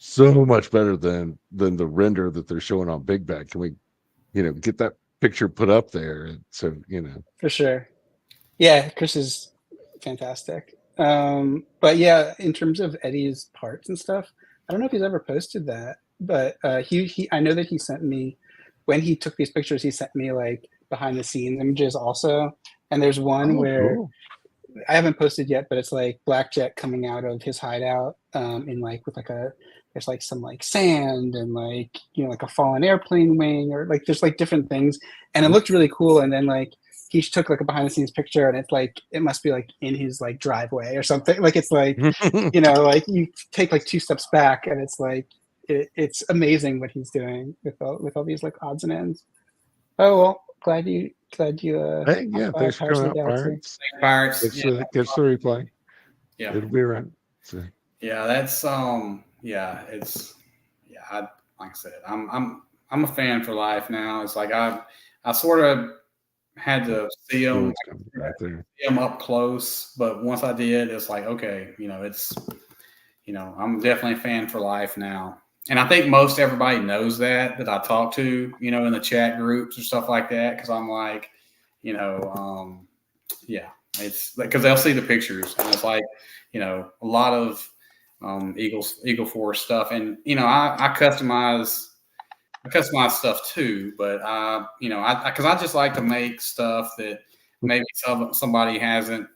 so much better than the render that they're showing on Big Bad. Can we, get that picture put up there? So for sure. Yeah, Chris is fantastic. But yeah, in terms of Eddie's parts and stuff, I don't know if he's ever posted that, but he I know that he sent me, when he took these pictures, he sent me like behind the scenes images also. And there's one where cool. I haven't posted yet, but it's like Blackjet coming out of his hideout in like with like there's like some like sand and like like a fallen airplane wing, or like there's like different things, and it looked really cool. And then like he took like a behind the scenes picture, and it's like it must be like in his like driveway or something. Like it's like like you take like 2 steps back, and it's like it's amazing what he's doing with all these like odds and ends. Oh well, glad you hey, yeah, thanks for coming out, Pirates. Pirates. It's the replay. Yeah, it'll be around. So. Yeah, that's like I said, I'm a fan for life now. It's like I sort of had to see them up close, but once I did, it's like, okay, it's I'm definitely a fan for life now. And I think most everybody knows that I talk to, in the chat groups or stuff like that. Cause I'm like, it's because they'll see the pictures, and it's like, a lot of Eagle Force stuff. And, I customize stuff too, but because I just like to make stuff that maybe somebody hasn't,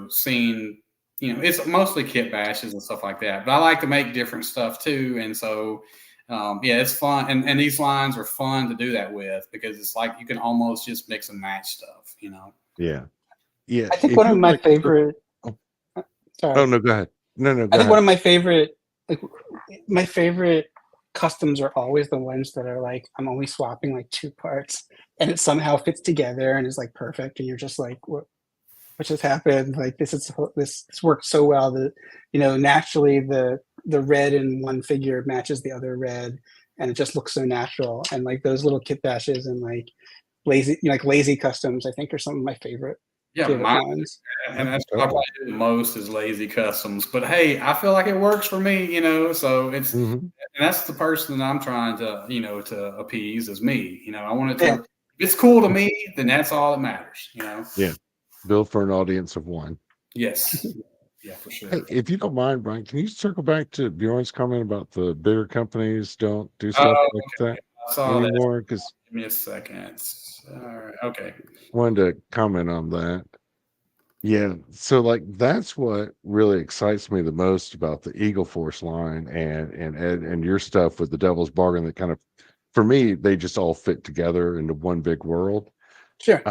seen. It's mostly kit bashes and stuff like that, but I like to make different stuff too. And so, it's fun. And these lines are fun to do that with, because it's like you can almost just mix and match stuff, Yeah. Yeah. I think one of my favorite. Sorry. Oh, no, go ahead. No, go I think ahead. one of my favorite customs are always the ones that are like, I'm only swapping like 2 parts, and it somehow fits together and is like perfect, and you're just like, what just happened? Like this worked so well that naturally the red in one figure matches the other red, and it just looks so natural. And like those little kit bashes and like lazy customs, I think, are some of my favorite. Yeah, ones. And that's what I probably do the most is lazy customs. But hey, I feel like it works for me, so it's and that's the person that I'm trying to, to appease is me. I want it to. If it's cool to me, then that's all that matters. Yeah, build for an audience of one. Yes. Yeah, for sure. Hey, if you don't mind, Brian, can you circle back to Bjorn's comment about the bigger companies don't do stuff like that anymore? Because give me a second. All right. Okay. Wanted to comment on that. Yeah, so like that's what really excites me the most about the Eagle Force line and Ed and your stuff with the Devil's Bargain that kind of for me they just all fit together into one big world. Sure.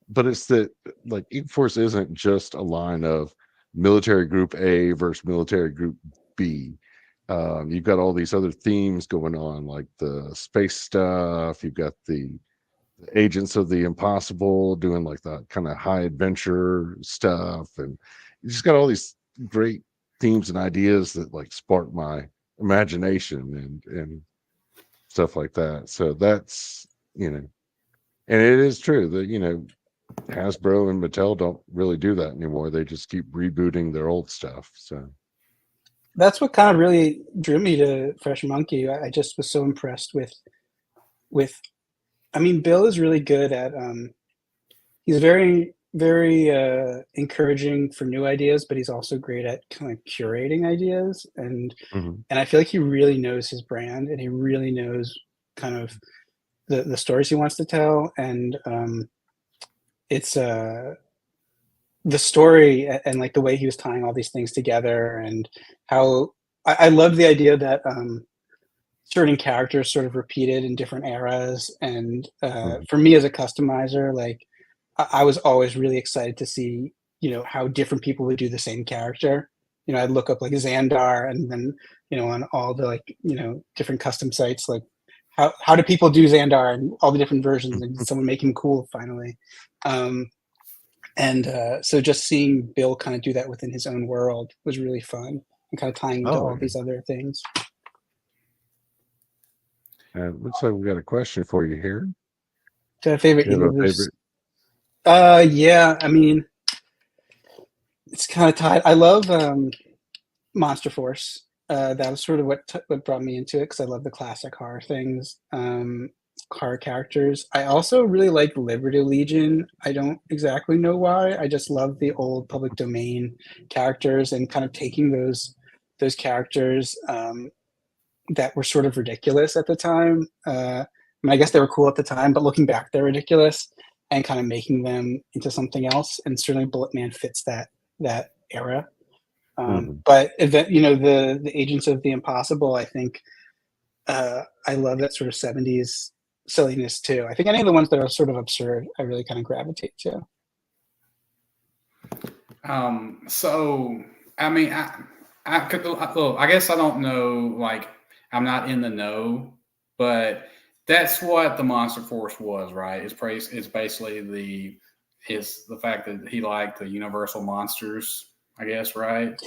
But it's that like Eagle Force isn't just a line of military group A versus military group B. You've got all these other themes going on, like the space stuff. You've got the agents of the impossible doing like that kind of high adventure stuff, and you just got all these great themes and ideas that like spark my imagination and stuff like that. So that's and it is true that Hasbro and Mattel don't really do that anymore. They just keep rebooting their old stuff. So That's what kind of really drew me to Fresh Monkey. I just was so impressed with. I mean, Bill is really good at. He's very very encouraging for new ideas, but he's also great at kind of curating ideas, mhm. and I feel like he really knows his brand, and he really knows kind of the stories he wants to tell, and it's the story and like the way he was tying all these things together, and how I love the idea that certain characters sort of repeated in different eras. And Mhm. for me as a customizer, like I was always really excited to see, how different people would do the same character. I'd look up like Xandar, and then, on all the like, different custom sites, like how do people do Xandar and all the different versions, and did someone make him cool finally. Um, and so just seeing Bill kind of do that within his own world was really fun, and kind of tying into Oh, all these other things. looks like we got a question for you here. Do you have a favorite You have a Eagles? favorite? Yeah, I mean, it's kind of tied. I love Monster Force. That was sort of what brought me into it, because I love the classic horror things, horror characters. I also really like Liberty Legion. I don't exactly know why. I just love the old public domain characters, and kind of taking those characters that were sort of ridiculous at the time. I mean, I guess they were cool at the time, but looking back, they're ridiculous, and kind of making them into something else. And certainly, Bullet Man fits that era. Mhm. But the Agents of the Impossible, I think I love that sort of 70s silliness too. I think any of the ones that are sort of absurd, I really kind of gravitate to. So I mean, I guess I don't know. Like, I'm not in the know, but that's what the Monster Force was, right? It's basically the fact that he liked the Universal monsters, I guess, right?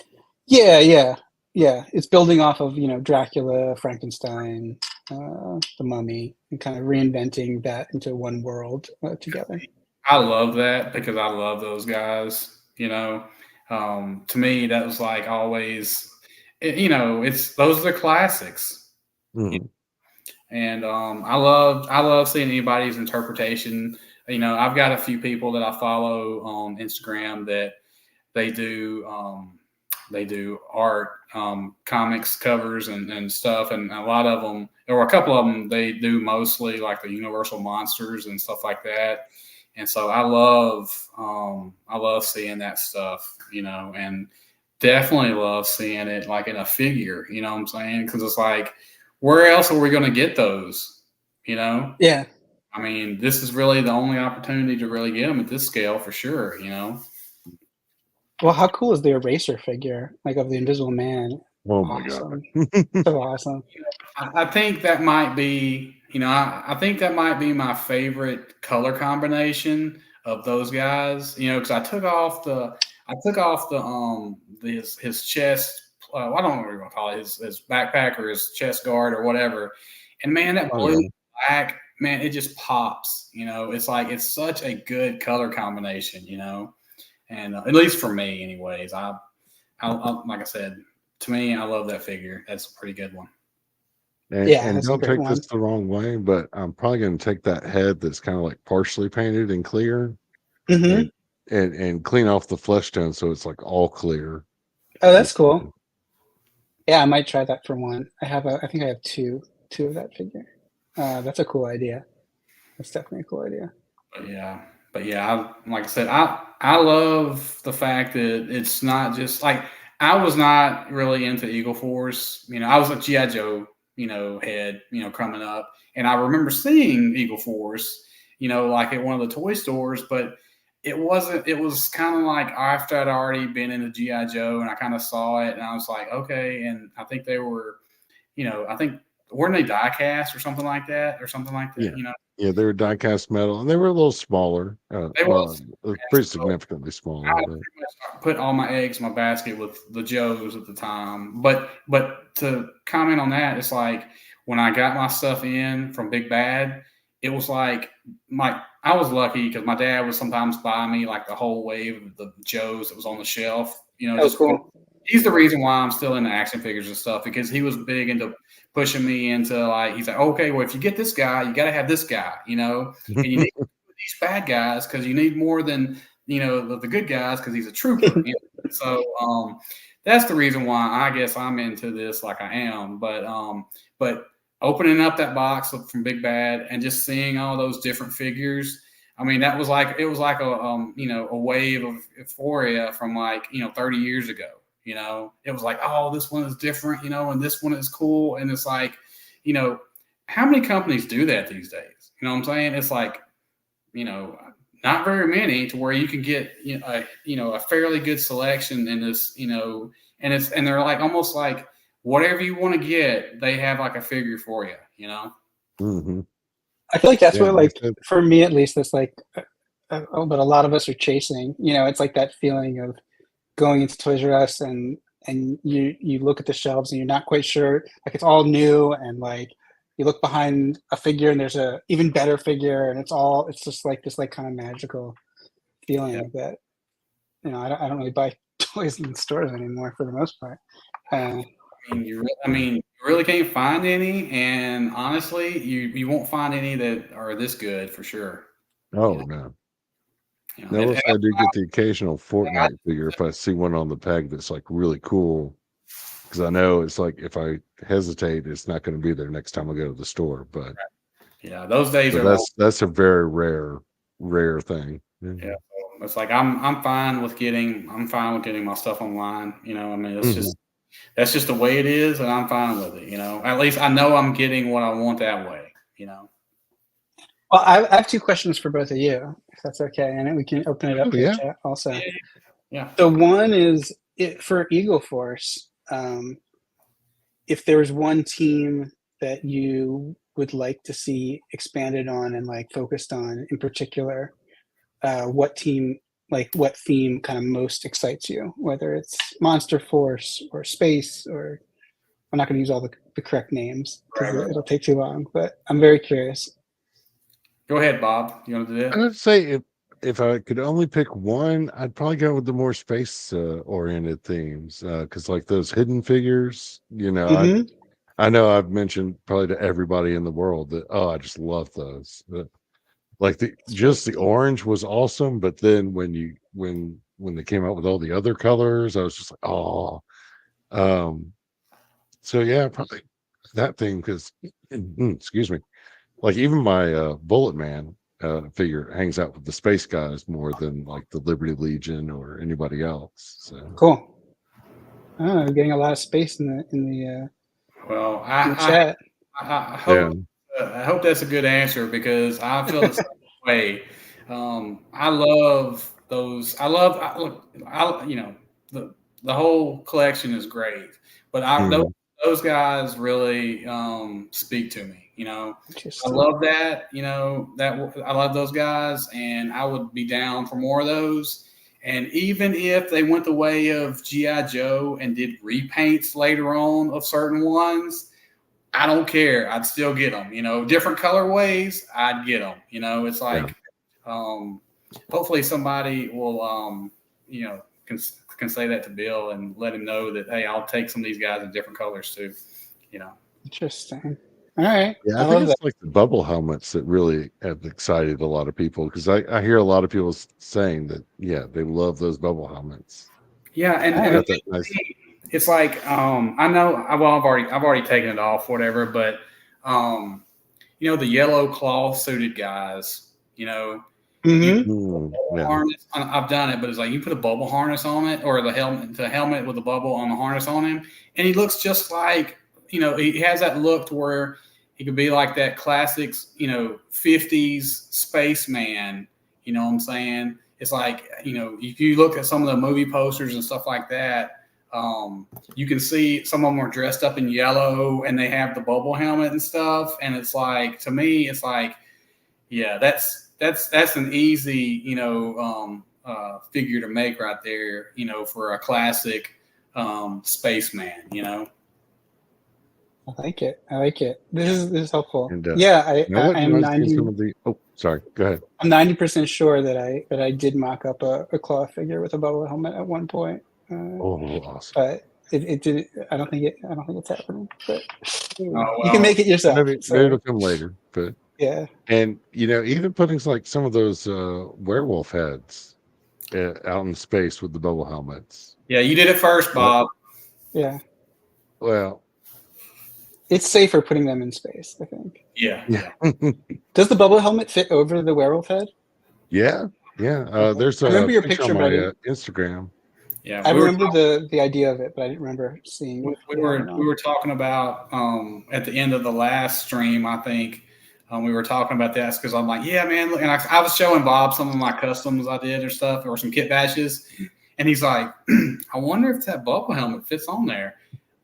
Yeah, yeah, yeah. It's building off of Dracula, Frankenstein, the Mummy, and kind of reinventing that into one world together. I love that because I love those guys. To me, that was like always, it's those are the classics. Mhm. And I love seeing anybody's interpretation. I've got a few people that I follow on Instagram that they do they do art, comics covers and stuff, and a lot of them, or a couple of them, they do mostly like the Universal monsters and stuff like that. And so I love seeing that stuff, and definitely love seeing it like in a figure. You know what I'm saying? Because it's like, where else are we going to get those? You know, Yeah. I mean, this is really the only opportunity to really get them at this scale for sure. Well, how cool is the Eraser figure, like of the Invisible Man? Oh my god. Awesome. So awesome. I think that might be, I think that might be my favorite color combination of those guys. Because I took off the his chest. I don't know what you're gonna call it, his backpack or his chest guard or whatever. And man, that Oh blue yeah. black, man, it just pops. It's like it's such a good color combination. And at least for me, anyways, I like I said, to me, I love that figure. That's a pretty good one. Yeah, And that's a don't great take this one. the wrong way, but I'm probably going to take that head that's kind of like partially painted and clear Hmm. and and clean off the flesh tone so it's like all clear. Oh, that's Just cool. Yeah, I might try that for one. I think I have two of that figure. That's a cool idea. That's definitely a cool idea. But but yeah, like I said, I love the fact that it's not just like I was not really into Eagle Force. You know, I was a GI Joe, head, coming up, and I remember seeing Eagle Force, like at one of the toy stores, but it wasn't. It was kind of like after I'd already been into GI Joe, and I kind of saw it, and I was like, okay. And I think they were, I think weren't they die cast or something like that, Yeah. Yeah, they were die-cast metal, and they were a little smaller. They was. Pretty significantly smaller. I But pretty much put all my eggs in my basket with the Joes at the time. But to comment on that, it's like when I got my stuff in from Big Bad, it was like I was lucky because my dad would sometimes buy me like the whole wave of the Joes that was on the shelf. Oh, cool. He's the reason why I'm still into action figures and stuff, because he was big into pushing me into like, he's like, okay, well, if you get this guy, you got to have this guy, and you need these bad guys because you need more than, the good guys because he's a trooper. So that's the reason why I guess I'm into this like I am. But opening up that box from Big Bad and just seeing all those different figures, I mean, it was like a wave of euphoria from 30 years ago. It was like, oh, this one is different, and this one is cool. And it's like, how many companies do that these days? You know what I'm saying? It's like, not very many to where you can get, a fairly good selection in this, and they're like almost like whatever you want to get, they have like a figure for you, mm-hmm. I feel like that's what, like, for me at least, that's like, but a lot of us are chasing. It's like that feeling of going into Toys R Us and you look at the shelves and you're not quite sure, like it's all new, and like you look behind a figure and there's a even better figure, and it's just like this like kind of magical feeling that I don't really buy toys in stores anymore for the most part. You really can't find any, and honestly, you won't find any that are this good for sure. Oh no. No, I do get the occasional Fortnite figure if I see one on the peg that's like really cool, because I know it's like if I hesitate, it's not going to be there next time I go to the store. But yeah, those days are that's a very rare thing. Yeah, it's like I'm fine with getting my stuff online. I mean, it's that's just the way it is, and I'm fine with it. At least I know I'm getting what I want that way. Well, I have two questions for both of you, if that's okay, and we can open it up to the chat also. Yeah. So one is for Eagle Force. If there was one team that you would like to see expanded on and like focused on in particular, what theme kind of most excites you? Whether it's Monster Force or Space, or I'm not going to use all the correct names because it'll take too long. But I'm very curious. Go ahead, Bob. You want to do that? I would say if I could only pick one, I'd probably go with the more space oriented themes, because like those hidden figures, I know I've mentioned probably to everybody in the world that I just love those. Like the orange was awesome, but then when they came out with all the other colors, I was just like, oh. So yeah, probably that thing, because excuse me. Like even my Bullet Man figure hangs out with the space guys more than like the Liberty Legion or anybody else. So cool. Oh, I'm getting a lot of space in the well, in the chat. I hope that's a good answer, because I feel the same way. I love those. The whole collection is great, but those guys really speak to me. I love that. I love those guys, and I would be down for more of those. And even if they went the way of G.I. Joe and did repaints later on of certain ones, I don't care. I'd still get them. Different colorways, I'd get them. It's like, hopefully somebody will, can say that to Bill and let him know that, hey, I'll take some of these guys in different colors too. Interesting. All right. Yeah, I think it's like the bubble helmets that really have excited a lot of people, because I hear a lot of people saying that, they love those bubble helmets. Yeah, and it's like I know I've already taken it off, whatever, but the yellow cloth suited guys, You Mm-hmm. harness. I've done it, but it's like you put a bubble harness on it, or the helmet with the bubble on the harness on him, and he looks just like, he has that look to where he could be like that classic, 50s spaceman. You know what I'm saying? It's like, if you look at some of the movie posters and stuff like that, you can see some of them are dressed up in yellow and they have the bubble helmet and stuff. And it's like, to me, it's like, yeah, that's an easy, figure to make right there, for a classic spaceman. I like it. This is helpful. And Yeah, now what I'm reminds me of 90. some of the. Oh, sorry. Go ahead. I'm 90% sure that I did mock up a claw figure with a bubble helmet at one point. Oh, awesome. But it didn't. I don't think it's happening. But well, you can make it yourself. Maybe it'll come later. But yeah. And even putting like some of those werewolf heads out in space with the bubble helmets. Yeah, you did it first, Bob. Yeah. Well, it's safer putting them in space, I think. Yeah. Does the bubble helmet fit over the werewolf head? Yeah. There's I remember your picture picture, on my Instagram. Yeah, I remember the idea of it, but I didn't remember seeing. We were talking about at the end of the last stream, I think. We were talking about that because I'm like, yeah, man. And I was showing Bob some of my customs I did or stuff, or some kit batches. And he's like, I wonder if that bubble helmet fits on there.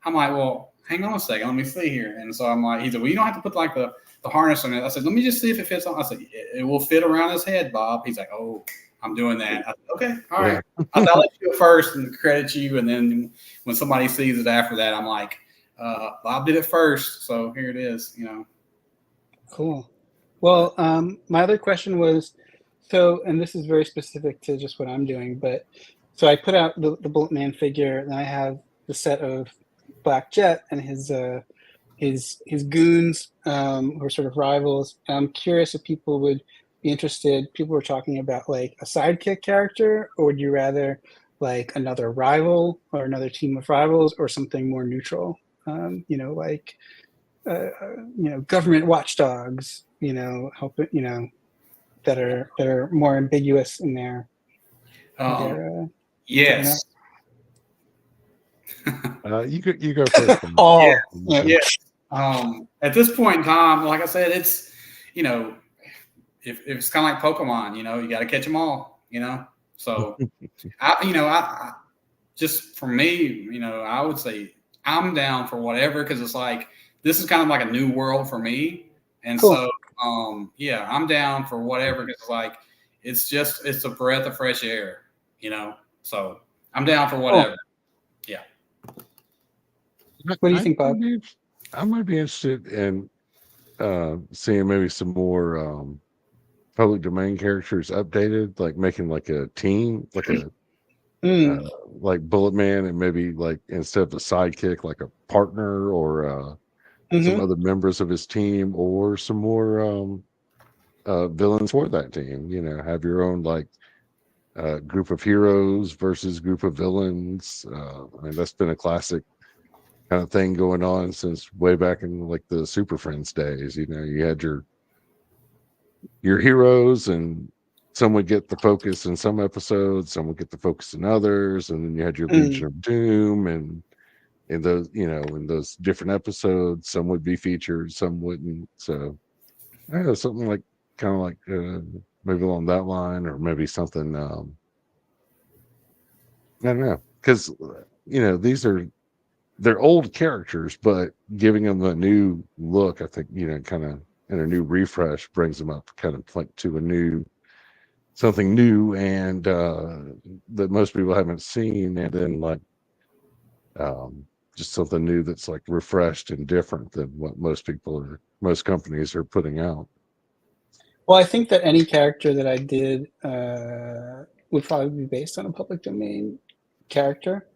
I'm like, well, hang on a second. Let me see here. And so I'm like, he said, well, you don't have to put like the harness on it. I said, let me just see if it fits on. I said, it will fit around his head, Bob. He's like, oh, I'm doing that. I said, okay, all right. I'll let you go first and credit you. And then when somebody sees it after that, I'm like, Bob did it first. So here it is, Cool. Well, my other question was, and this is very specific to just what I'm doing, but so I put out the Bullet Man figure, and I have the set of Black Jet and his goons, who are sort of rivals. And I'm curious if people would be interested. People were talking about like a sidekick character, or would you rather like another rival or another team of rivals, or something more neutral? Government watchdogs, helping, that are more ambiguous in their. Yes. You go first. Oh, yes. At this point in time, like I said, it's if it's kind of like Pokemon, you got to catch them all, So, I just for me, I would say I'm down for whatever, because it's like this is kind of like a new world for me, and cool. So I'm down for whatever, because it's like it's a breath of fresh air, So I'm down for whatever. Cool. Yeah. What do you think, Bob? I might be interested in seeing maybe some more public domain characters updated, like making like a team, like a like Bullet Man, and maybe like instead of a sidekick, like a partner, or some other members of his team, or some more villains for that team. Have your own like group of heroes versus group of villains. I mean, that's been a classic kind of thing going on since way back in like the Super Friends days. You had your heroes, and some would get the focus in some episodes, some would get the focus in others, and then you had your Legion of Doom, and in those in those different episodes, some would be featured, some wouldn't. So I don't know, something like kind of like maybe along that line, or maybe something I don't know, because they're old characters, but giving them a new look, I think, kind of, and a new refresh brings them up kind of like to something new, and that most people haven't seen, and then like just something new that's like refreshed and different than what most companies are putting out. Well, I think that any character that I did would probably be based on a public domain character.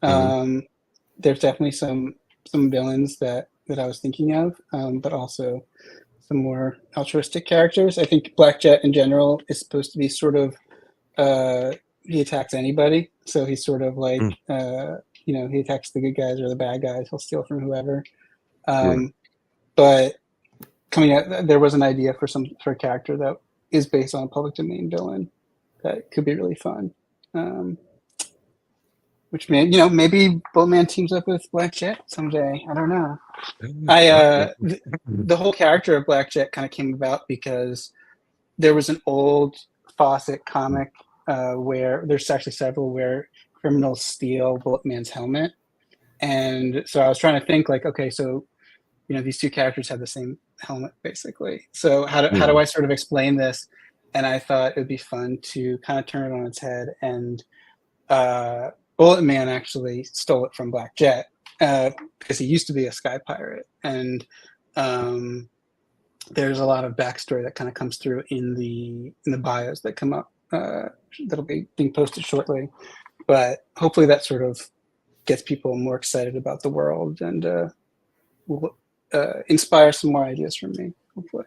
There's definitely some villains that I was thinking of, but also some more altruistic characters. I think Black Jet in general is supposed to be sort of he attacks anybody, so he's sort of like he attacks the good guys or the bad guys. He'll steal from whoever. But coming out, there was an idea for a character that is based on a public domain villain that could be really fun. Which maybe Bulletman teams up with Black Jet someday. I don't know. The whole character of Black Jet kind of came about because there was an old Fawcett comic where there's actually several where criminals steal Bulletman's helmet, and so I was trying to think like, okay, so these two characters have the same helmet basically. So how do I sort of explain this? And I thought it would be fun to kind of turn it on its head. And Bulletman actually stole it from Black Jet because he used to be a sky pirate. And there's a lot of backstory that kind of comes through in the bios that come up that'll be being posted shortly. But hopefully that sort of gets people more excited about the world and will inspire some more ideas from me, hopefully.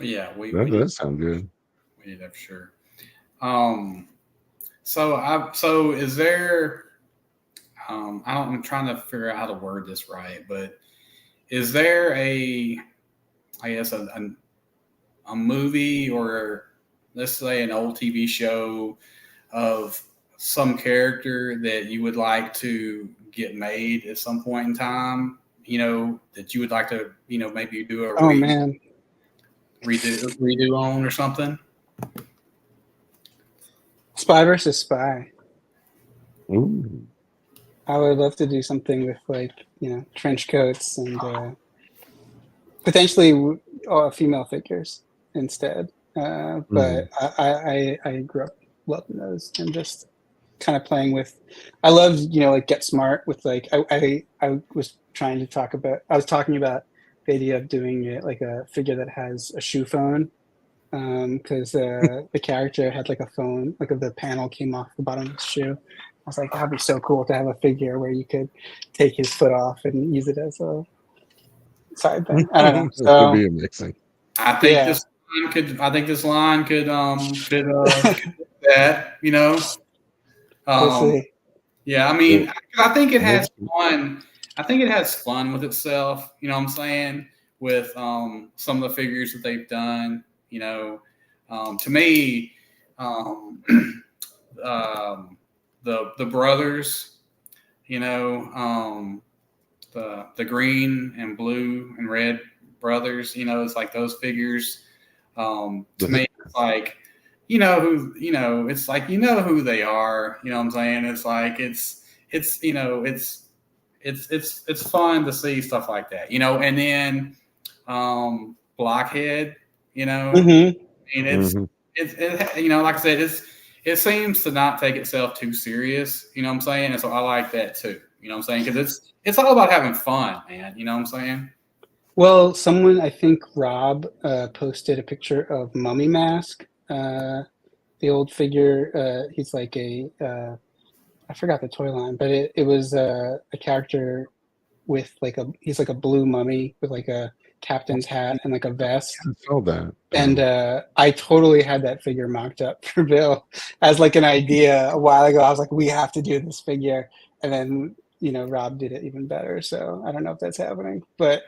Yeah, that does sound good. We need that for sure. So is there? I'm trying to figure out how to word this right, but is there a movie or let's say an old TV show of some character that you would like to get made at some point in time? That you would like to, maybe do a redo on or something? Spy versus Spy. Ooh. I would love to do something with trench coats and potentially female figures instead. But I grew up loving those and just kind of playing with. I loved Get Smart with I was talking about the idea of doing it like a figure that has a shoe phone because the character had like a phone, like the panel came off the bottom of his shoe. I was like, that'd be so cool to have a figure where you could take his foot off and use it as a side thing. I don't know. So, that would be amazing. I think this line could that, we'll see. Yeah, I mean, I think it has fun. I think it has fun with itself. You know what I'm saying? With some of the figures that they've done. To me, the brothers, the green and blue and red brothers, it's like those figures. To me, it's like, it's like, who they are, what I'm saying? It's like, it's fun to see stuff like that, and then, Blockhead, Mm-hmm. I mean, it's like I said, it seems to not take itself too serious, what I'm saying? And so I like that too, what I'm saying? Because it's all about having fun, man, what I'm saying? Well, someone, I think Rob, posted a picture of Mummy Mask, the old figure. He's like I forgot the toy line, but it was a character with he's like a blue mummy with like a captain's hat and like a vest. I saw that. And I totally had that figure mocked up for Bill as like an idea a while ago. I was like, we have to do this figure. And then, Rob did it even better. So I don't know if that's happening, but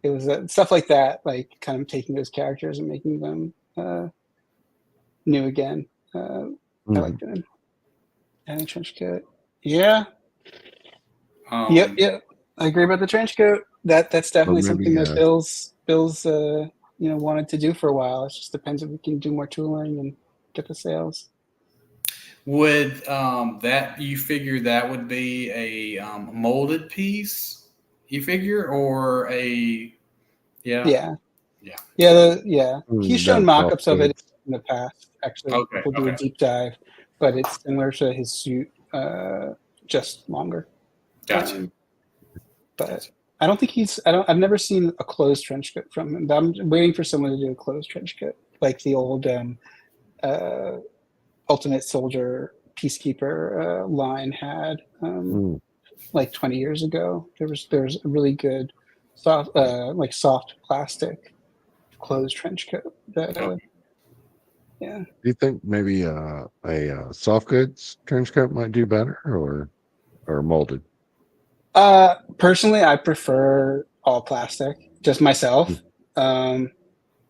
it was stuff like that, like kind of taking those characters and making them new again. I like them. And a trench coat. Yeah. Yep. I agree about the trench coat. That's definitely something that Bill's wanted to do for a while. It just depends if we can do more tooling and get the sales. Would that you figure that would be a molded piece? You figure or a yeah. He's shown mock-ups of it in the past. Actually, we'll do a deep dive, but it's similar to his suit, just longer. Gotcha. But I don't think I've never seen a closed trench coat from him. But I'm waiting for someone to do a closed trench coat, like the old Ultimate Soldier Peacekeeper line had, like 20 years ago. There's a really good soft plastic closed trench coat that. Yeah. Do you think maybe a soft goods trench coat might do better, or molded? Personally, I prefer all plastic, just myself.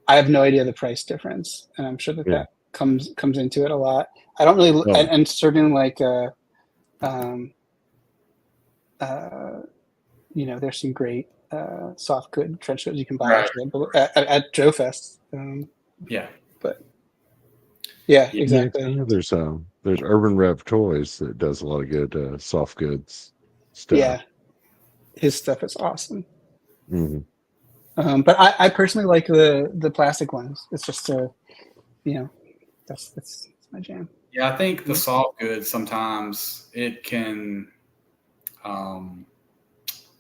I have no idea the price difference, and I'm sure that comes into it a lot. I don't really, and certain like, there's some great soft good trench coats you can buy at Joe Fest. But exactly. There's Urban Rev Toys that does a lot of good soft goods stuff. Yeah, his stuff is awesome. Mm-hmm. But I personally like the plastic ones. It's just that's my jam. Yeah, I think the soft goods sometimes it can,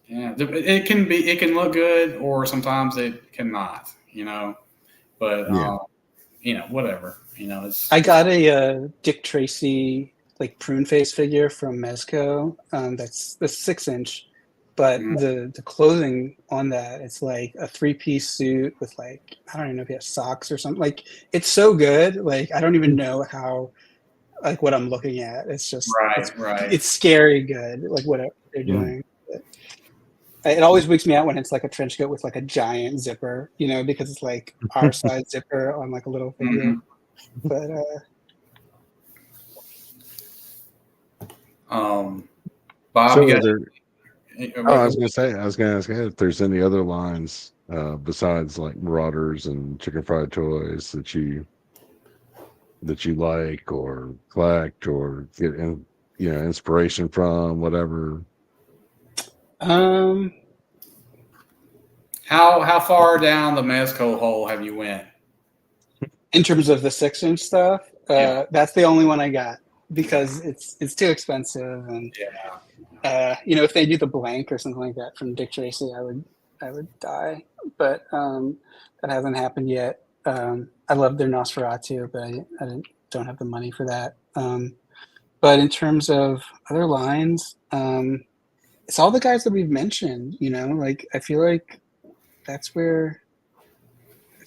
it can look good, or sometimes it cannot. But whatever. I got a Dick Tracy like prune face figure from Mezco. That's the 6-inch, but the clothing on that, it's like a 3-piece suit with like, I don't even know if he has socks or something. Like, it's so good. Like, I don't even know how, like, what I'm looking at. It's just it's scary good. Like what they're doing. It always weeks me out when it's like a trench coat with like a giant zipper, because it's like our size zipper on like a little figure. But Bob, so I was gonna ask if there's any other lines besides like Marauders and Chicken Fried Toys that you like or collect or get inspiration from, whatever. How far down the Mezco hole have you went? In terms of the 6-inch stuff, that's the only one I got because it's too expensive, and if they do the blank or something like that from Dick Tracy, I would die. But that hasn't happened yet. I love their Nosferatu, but I don't have the money for that. But in terms of other lines, it's all the guys that we've mentioned. Like I feel like that's where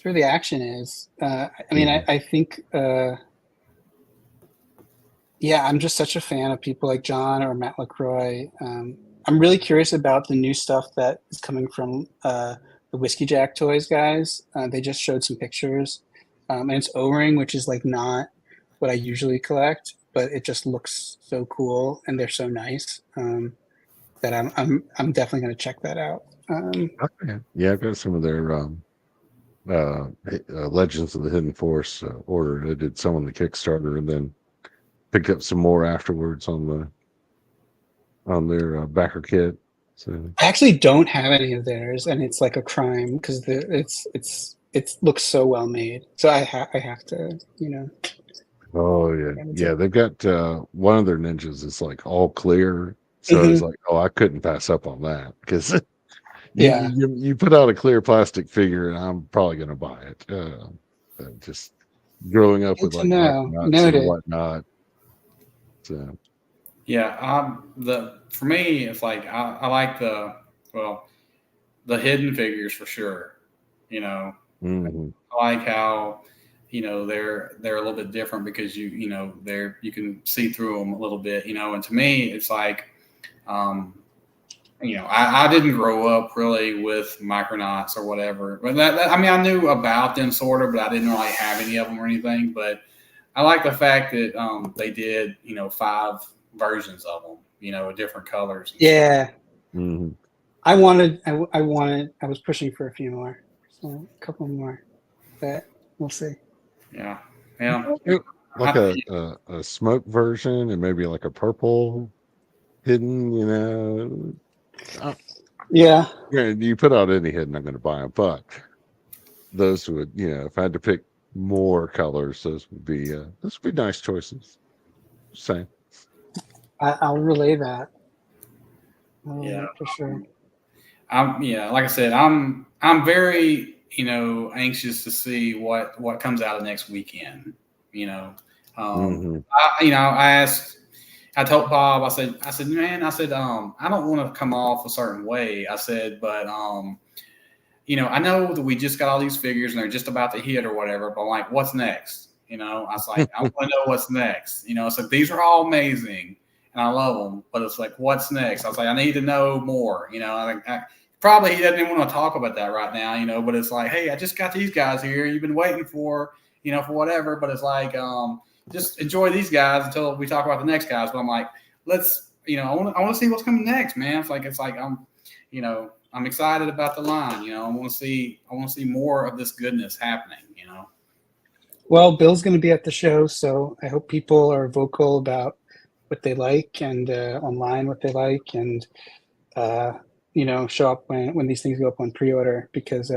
the action is. I mean, I think, I'm just such a fan of people like John or Matt LaCroix. I'm really curious about the new stuff that is coming from the Whiskey Jack Toys guys. They just showed some pictures, and it's O-ring, which is like not what I usually collect, but it just looks so cool and they're so nice that I'm definitely going to check that out. Yeah, I've got some of their Legends of the Hidden Force order. I did some on the Kickstarter and then picked up some more afterwards on their backer kit. So I actually don't have any of theirs, and it's like a crime because it looks so well made. So I have to, Oh yeah. They've got one of their ninjas is like all clear. So it's like, I couldn't pass up on that because you put out a clear plastic figure, and I'm probably going to buy it. Just growing up with like nuts and whatnot. So for me, it's like I like the hidden figures for sure. I like how they're a little bit different because you can see through them a little bit. And to me, it's like. I didn't grow up really with Micronauts or whatever, but I knew about them sort of, but I didn't really have any of them or anything. But I like the fact that they did 5 versions of them, with different colors. Yeah. I was pushing for a few more, so a couple more, but we'll see. Yeah. Like a smoke version and maybe like a purple hidden, you put out any hidden, I'm going to buy them, but those would, if I had to pick more colors, those would be nice choices. Same. I'll relay that. For sure. Like I said, I'm very anxious to see what comes out of next weekend. I told Bob, I said, man, I don't want to come off a certain way. I said, but, I know that we just got all these figures and they're just about to hit or whatever, but like, what's next? I was like, I want to know what's next. So these are all amazing and I love them, but it's like, what's next? I was like, I need to know more, probably he doesn't even want to talk about that right now, you know, but it's like, hey, I just got these guys here. You've been waiting for, you know, for whatever, but it's like, just enjoy these guys until we talk about the next guys. But I'm like, let's, you know, I want to see what's coming next, man. It's like you know, I'm excited about the line, you know, I want to see more of this goodness happening, you know. Well, Bill's going to be at the show, so I hope people are vocal about what they like and online what they like, and you know, show up when these things go up on pre-order, because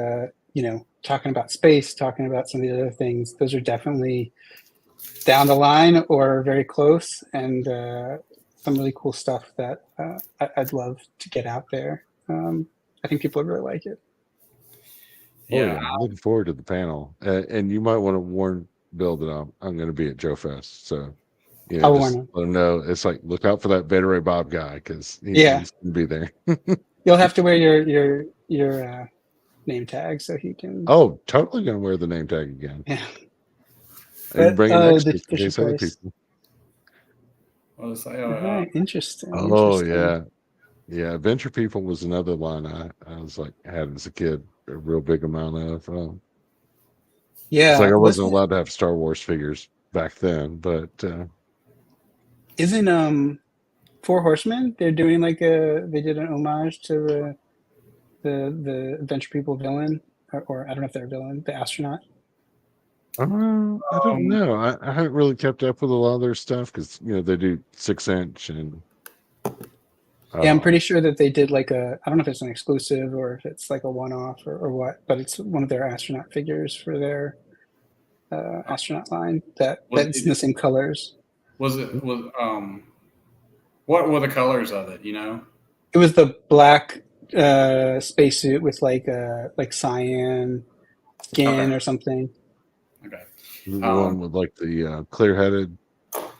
you know, talking about space, talking about some of the other things, those are definitely down the line or very close, and some really cool stuff that I'd love to get out there. I think people would really like it. Oh Yeah. yeah, I'm looking forward to the panel, and you might want to warn Bill that I'm going to be at Joe Fest, so you know, I'll just warn him. let him know. It's like, look out for that Betaraybob guy, because Yeah. he's going to be there. You'll have to wear your name tag so he can. Oh, totally going to wear the name tag again. Yeah. And bring it next the week in Fisher case other Price. people. Well, it's like, All right, interesting. Oh interesting. yeah. Adventure People was another line I was like, had as a kid a real big amount of. Yeah, It's like I wasn't wasn't allowed to have Star Wars figures back then, but isn't Four Horsemen? They're doing like they did an homage to the Adventure People villain, or I don't know if they're a villain, the astronaut. I don't know. I haven't really kept up with a lot of their stuff, because you know they do 6-inch and Yeah, I'm pretty sure that they did like I don't know if it's an exclusive or if it's like a one-off or what, but it's one of their astronaut figures for their astronaut line that's in the same colors. Was what were the colors of it, you know? It was the black spacesuit with like cyan skin Okay. or something. Okay. the one with like the clear-headed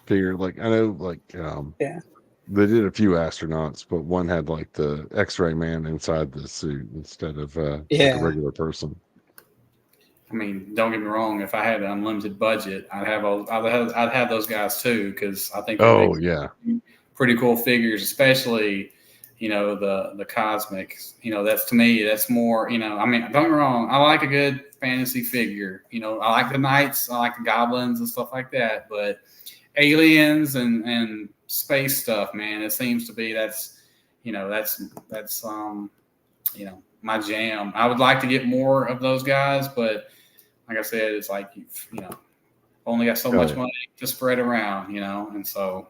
figure. Like I know, like Yeah. they did a few astronauts, but one had like the X-ray man inside the suit instead of like a regular person. I mean, don't get me wrong. If I had an unlimited budget, I'd have those guys too, because I think they make pretty cool figures, especially, you know, the cosmics. You know, that's, to me, that's more. You know, I mean, don't get me wrong. I like a good fantasy figure. You know, I like the knights, I like the goblins and stuff like that. But aliens and space stuff, man, it seems to be that's you know my jam. I would like to get more of those guys, but like I said, it's like you know, only got so much money to spread around, you know, and so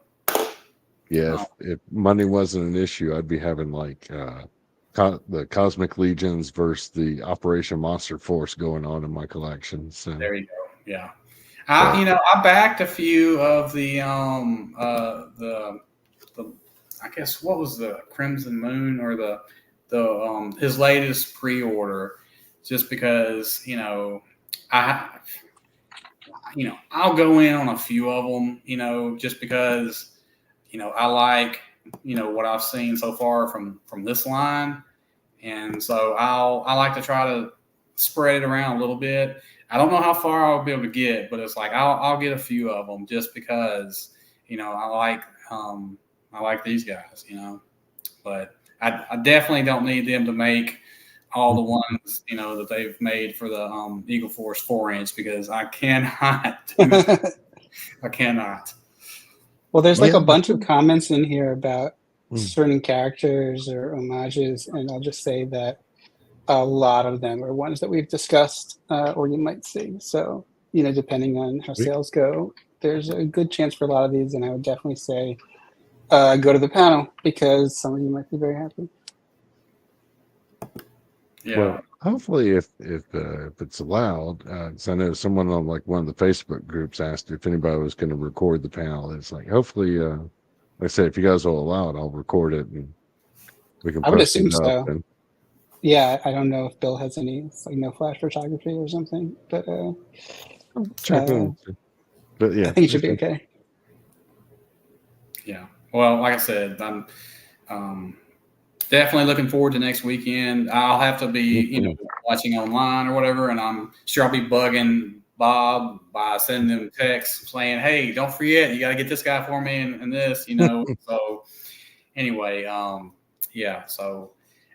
yeah, if money wasn't an issue, I'd be having like the Cosmic Legions versus the Operation Monster Force going on in my collection. So there you go. Yeah, I backed a few of the I guess what was the Crimson Moon or the his latest pre-order, just because I'll go in on a few of them, you know, just because I like what I've seen so far from this line, and so I like to try to spread it around a little bit. I don't know how far I'll be able to get, but it's like I'll get a few of them just because I like these guys, you know, but I definitely don't need them to make all the ones, you know, that they've made for the Eagle Force 4-inch, because I cannot. I cannot. Well, there's like a bunch of comments in here about certain characters or homages, and I'll just say that a lot of them are ones that we've discussed or you might see. So, you know, depending on how sales go, there's a good chance for a lot of these, and I would definitely say go to the panel, because some of you might be very happy. Yeah. Well, hopefully, if it's allowed, because I know someone on like one of the Facebook groups asked if anybody was going to record the panel. It's like, hopefully, like I said, if you guys will allow it, I'll record it and we can. I would assume so. And, yeah, I don't know if Bill has any no flash photography or something, but check in. But yeah, I think it should be okay. Yeah. Well, like I said, I'm definitely looking forward to next weekend. I'll have to be, watching online or whatever, and I'm sure I'll be bugging Bob by sending him texts saying, "Hey, don't forget, you got to get this guy for me and this," you know. So anyway, yeah. So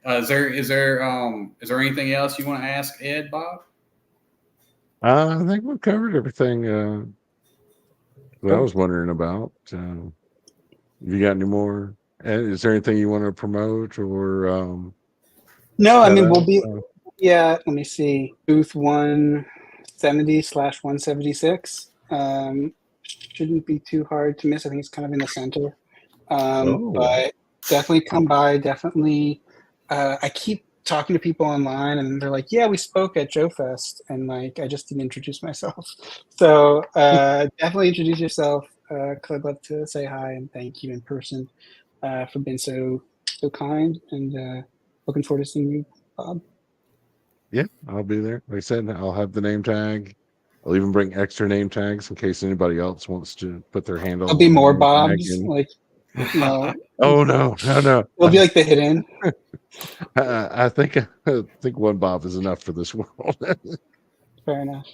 Is there anything else you want to ask Ed, Bob? I think we've covered everything that I was wondering about. Have you got any more? Is there anything you want to promote or No, I shout mean, we'll out? be, yeah, let me see. Booth 170/176. Shouldn't be too hard to miss. I think it's kind of in the center. Oh, But definitely come by. Definitely. I keep talking to people online and they're like, yeah, we spoke at Joe Fest. And like, I just didn't introduce myself. So definitely introduce yourself. 'Cause I'd love to say hi and thank you in person for being so kind. And looking forward to seeing you, Bob. yeah, I'll be there. Like I said, I'll have the name tag. I'll even bring extra name tags in case anybody else wants to put their handle There'll be on the more name tag. Bobs. And Like, you know, oh no. it'll be like the hidden. I think one Bob is enough for this world. Fair enough.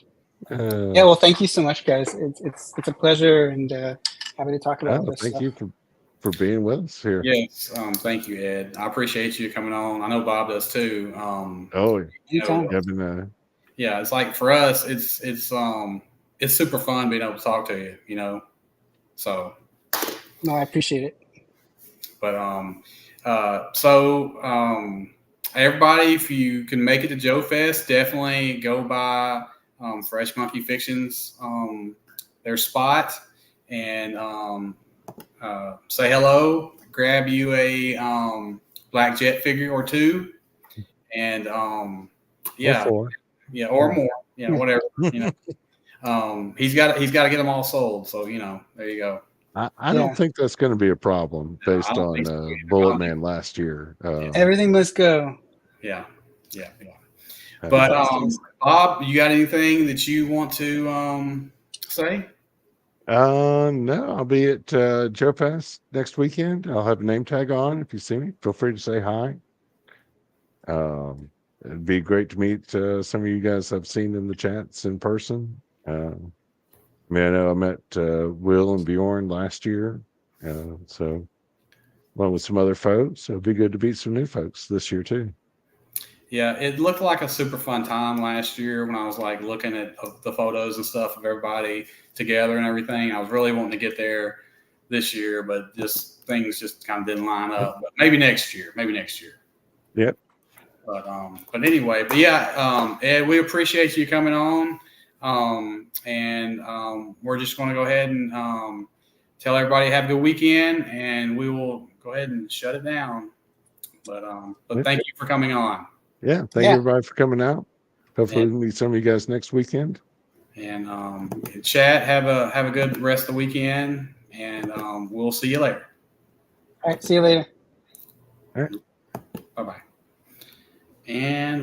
uh, Yeah, well, thank you so much, guys. It's a pleasure and happy to talk about this thank stuff. you for being with us here. Yes, thank you, Ed. I appreciate you coming on. I know Bob does too. Oh, Anytime. Yeah, it's like for us, it's super fun being able to talk to you. So. No, I appreciate it. But everybody, if you can make it to Joe Fest, definitely go by Fresh Monkey Fictions, their spot, and say hello. Grab you a Black Jet figure or two, and or or more, whatever. He's got to get them all sold. So there you go. I don't think that's going to be a problem based on so Bullet Man last year. Everything must go. Yeah. But Bob, you got anything that you want to say? No, I'll be at Joe Fest next weekend. I'll have a name tag on. If you see me, feel free to say hi. It'd be great to meet some of you guys I've seen in the chats in person. I know I met Will and Bjorn last year, so along with some other folks. So it'd be good to meet some new folks this year too. Yeah, it looked like a super fun time last year when I was like looking at the photos and stuff of everybody together and everything. I was really wanting to get there this year, but things just kind of didn't line up. But maybe next year. Yep. But anyway, Ed, we appreciate you coming on. And we're just going to go ahead and tell everybody have a good weekend, and we will go ahead and shut it down. But thank you for coming on. Yeah, thank you everybody for coming out. Hopefully we'll meet some of you guys next weekend. And chat, have a good rest of the weekend, and we'll see you later. All right, see you later. All right. Bye-bye. And